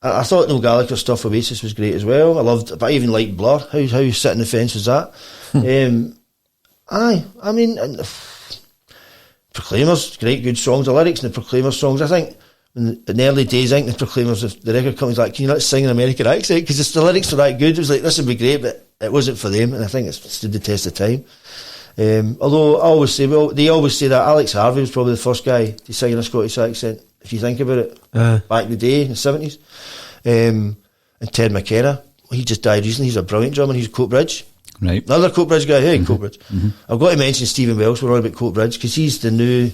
I thought Noel Gallagher's stuff with Oasis was great as well. But I even liked Blur. How sitting the fence was that? I mean, Proclaimers, great good songs. The lyrics in the Proclaimers songs, I think, in the early days, I think the Proclaimers, the record company's like, can you not sing an American accent? Because the lyrics were that good. It was like, this would be great, but it wasn't for them, and I think it stood the test of time. Although I always say, they always say that Alex Harvey was probably the first guy to sing in a Scottish accent, if you think about it, back in the day, in the 70s. And Ted McKenna, he just died recently. He's a brilliant drummer. He's Coatbridge. Right. Another Coatbridge guy. Hey, Coatbridge. Mm-hmm. I've got to mention Stephen Welsh. We're on about Coatbridge because he's the new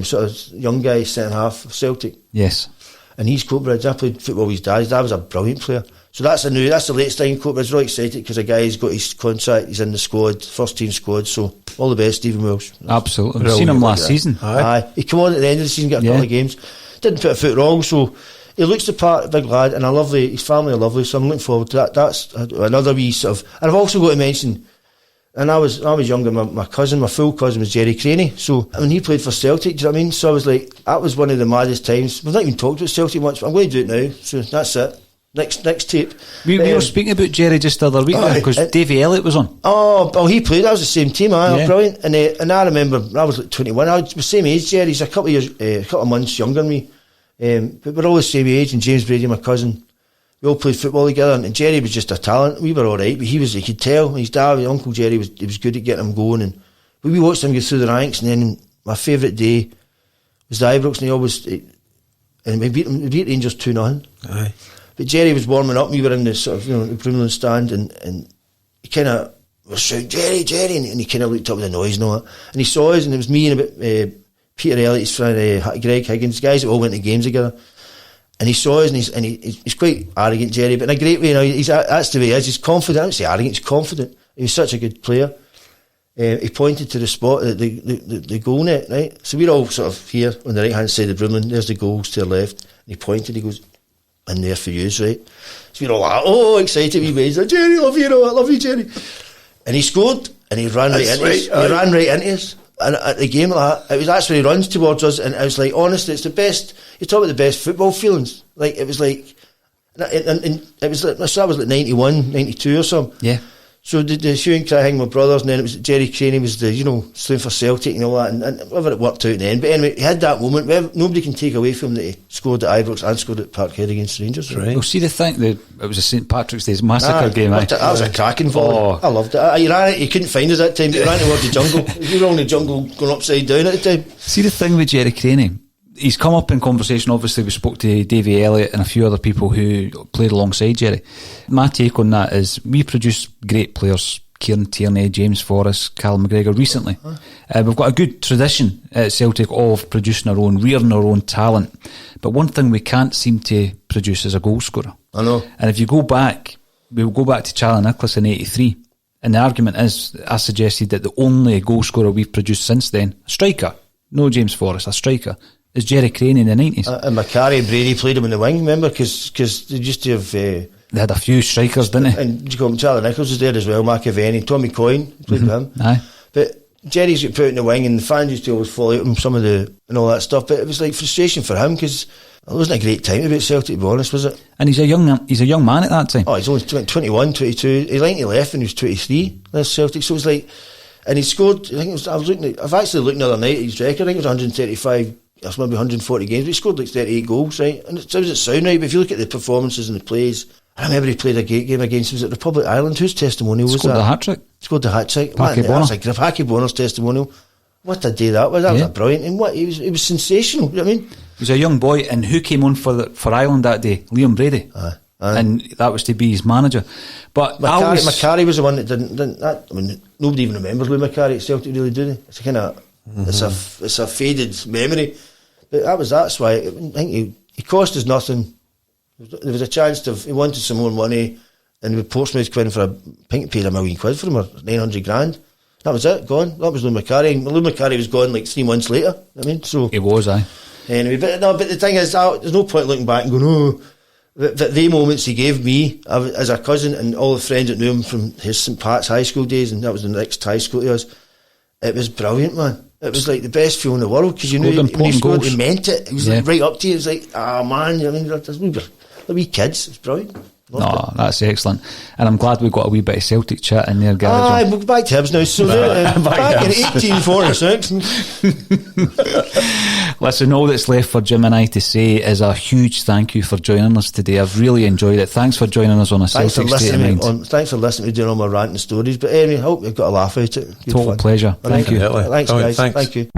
sort of young guy, centre half of Celtic. Yes. And he's Coatbridge. I played football with his dad. His dad was a brilliant player. So that's the latest thing. Coatbridge. Really excited because a guy's got his contract. He's in the squad, first team squad. So all the best, Stephen Welsh. Absolutely. I've seen him last season. Aye. He came on at the end of the season, got a couple of games. Didn't put a foot wrong. So he looks the part, big lad, and his family are lovely. So I'm looking forward to that. That's another wee sort of. And I've also got to mention. And I was younger, my cousin, my full cousin was Jerry Craney. So, I mean, he played for Celtic, do you know what I mean? So I was like, that was one of the maddest times. We've not even talked about Celtic much, but I'm going to do it now. So that's it. Next tape. We were speaking about Jerry just the other week because Davy Elliott was on. Oh, he played. That was the same team. Brilliant. And I remember I was like 21. I was the same age. Jerry's a couple of months younger than me, but we're all the same age. And James Brady, my cousin, we all played football together. And Jerry was just a talent. We were all right, but you could tell his dad, Uncle Jerry, was good at getting him going. And we watched him go through the ranks. And then my favourite day was the Ibrox, and we beat Rangers 2-0. Aye. But Jerry was warming up, and we were in the sort of, the Broomland stand, and he kind of was shouting, Jerry, Jerry, and he kind of looked up with the noise and all that. And he saw us, and it was me and about Peter Elliott's friend, Greg Higgins, guys that all went to games together. And he saw us, and he's quite arrogant, Jerry, but in a great way. That's the way he is. He's confident. I don't say arrogant, he's confident. He was such a good player. He pointed to the spot, the goal net, right? So we're all sort of here on the right-hand side of Broomland. There's the goals to the left. And he pointed, he goes, in there for you, right? So we're all like, excited, we made like, Jerry, I love you, Jerry. And he scored, and he ran right into us. He ran right into us. And at the game like that, that's when he runs towards us, and I was like, honestly, it's the best. You talk about the best football feelings. Like, it was like, and it was like, so that was like 91, 92 or something. Yeah. So the hue and cry hang with brothers, and then it was Jerry Craney was the, playing for Celtic and all that, and whatever it worked out in the end. But anyway, he had that moment. Nobody can take away from him that he scored at Ibrox and scored at Parkhead against Rangers. Right. Well, see the thing, it was a St Patrick's Day's massacre game. That was a cracking volley. I loved it. He couldn't find us that time, but he ran towards the jungle. We were on the jungle going upside down at the time. See the thing with Jerry Craney, he's come up in conversation. Obviously, we spoke to Davy Elliott and a few other people who played alongside Jerry. My take on that is we produce great players, Kieran Tierney, James Forrest, Callum McGregor recently. We've got a good tradition at Celtic of producing our own, rearing our own talent. But one thing we can't seem to produce is a goal scorer. I know. And if you go back, we'll go back to Charlie Nicholas in 83. And the argument is, I suggested that the only goal scorer we've produced since then, a striker, no James Forrest, a striker, is Jerry Crane in the 90s. And Macari and Brady played him in the wing, remember? Because they used to have... they had a few strikers, didn't they? And you call him, Charlie Nichols was there as well, McAvenny, Tommy Coyne played with him. Aye. But Jerry's got put in the wing, and the fans used to always fall out on some of the and all that stuff. But it was like frustration for him because it wasn't a great time about Celtic, to be honest, was it? And he's a young man at that time. Oh, he's only 21, 22. He left when he was 23. That's Celtic. So it was like, and he scored. I think it was. I've actually looked the other night at his record. I think it was 135. That's maybe 140 games. But he scored like 38 goals, right? And it doesn't sound right, but if you look at the performances and the plays, I remember he played a game against, was it Republic Island? Whose testimonial was that? Scored the hat-trick. Scored the hat-trick. Hacky Bonner. That's like Hacky Bonner's testimonial. What a day that was. That was brilliant. And what, he was sensational. You know what I mean? He was a young boy, and who came on for Ireland that day? Liam Brady. Aye. And that was to be his manager. But Macari was the one that didn't that, I mean, nobody even remembers Lou Macari at Celtic, really, do they? It's a kind of, it's a faded memory. But that's why I think he cost us nothing. There was a chance he wanted some more money, and the Portsmouth quid for paid £1 million for him, or 900 grand. That was it, gone. That was Lou Macari. And Lou Macari was gone like 3 months later. I mean, so he was, aye. Anyway, but the thing is, there's no point looking back and going, oh, the moments he gave me as a cousin and all the friends that knew him from his St Pat's high school days, and that was the next high school to us. It was brilliant, man. It was like the best feeling in the world because you knew when he scored, he meant it. It was like right up to you. It was like, man, I mean, the wee kids. It was brilliant. That's excellent. And I'm glad we got a wee bit of Celtic chat in there, Garry. We'll go back to Hibs now. So back in 1846. Listen, all that's left for Jim and I to say is a huge thank you for joining us today. I've really enjoyed it. Thanks for joining us on a Celtic State of Mind. Thanks for listening to doing all my ranting stories. But anyway, I hope you've got a laugh out of it. Total pleasure. Thank you. Thanks, guys. Thank you.